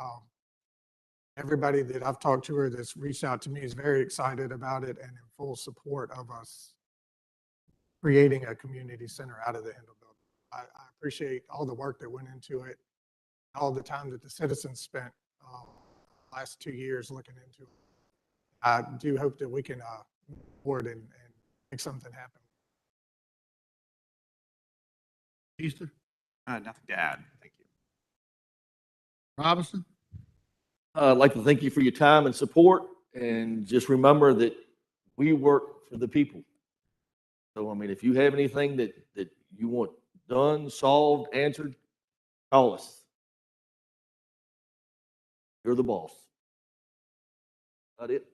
Everybody that I've talked to or that's reached out to me is very excited about it and in full support of us creating a community center out of the Kendall building. I appreciate all the work that went into it, all the time that the citizens spent last 2 years looking into it. I do hope that we can move forward and make something happen. Easter, Nothing to add. Thank you. Robinson? I'd like to thank you for your time and support, and just remember that we work for the people. So, I mean, if you have anything that you want done, solved, answered, call us. You're the boss. That's it.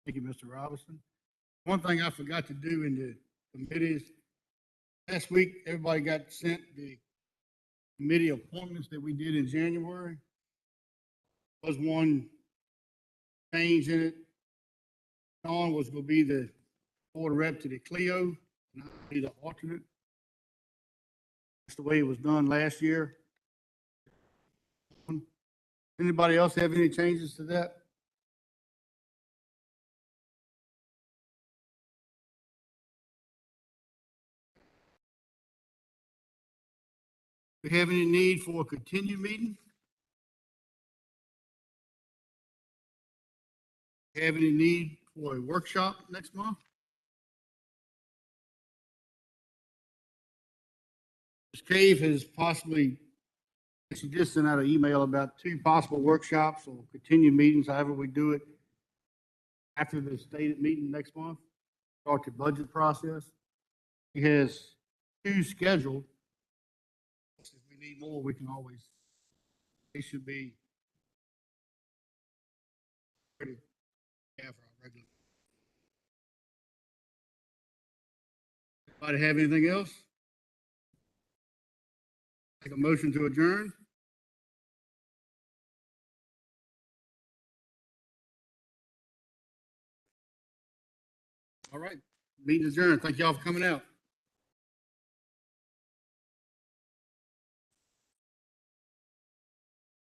Thank you, Mr. Robinson. One thing I forgot to do in the committees, last week, everybody got sent the committee appointments that we did in January. There was one change in it. Sean was going to be the board rep to the Clio, and I'll be the alternate. That's the way it was done last year. Anybody else have any changes to that? Do we have any need for a continued meeting? Have any need for a workshop next month? Ms. Cave has possibly, she just sent out an email about 2 possible workshops or continued meetings, however we do it after the stated meeting next month, start the budget process. He has 2 scheduled. If we need more, we can always, they should be ready after our regular. Anybody have anything else? Take a motion to adjourn. All right, meeting adjourned. Thank y'all for coming out.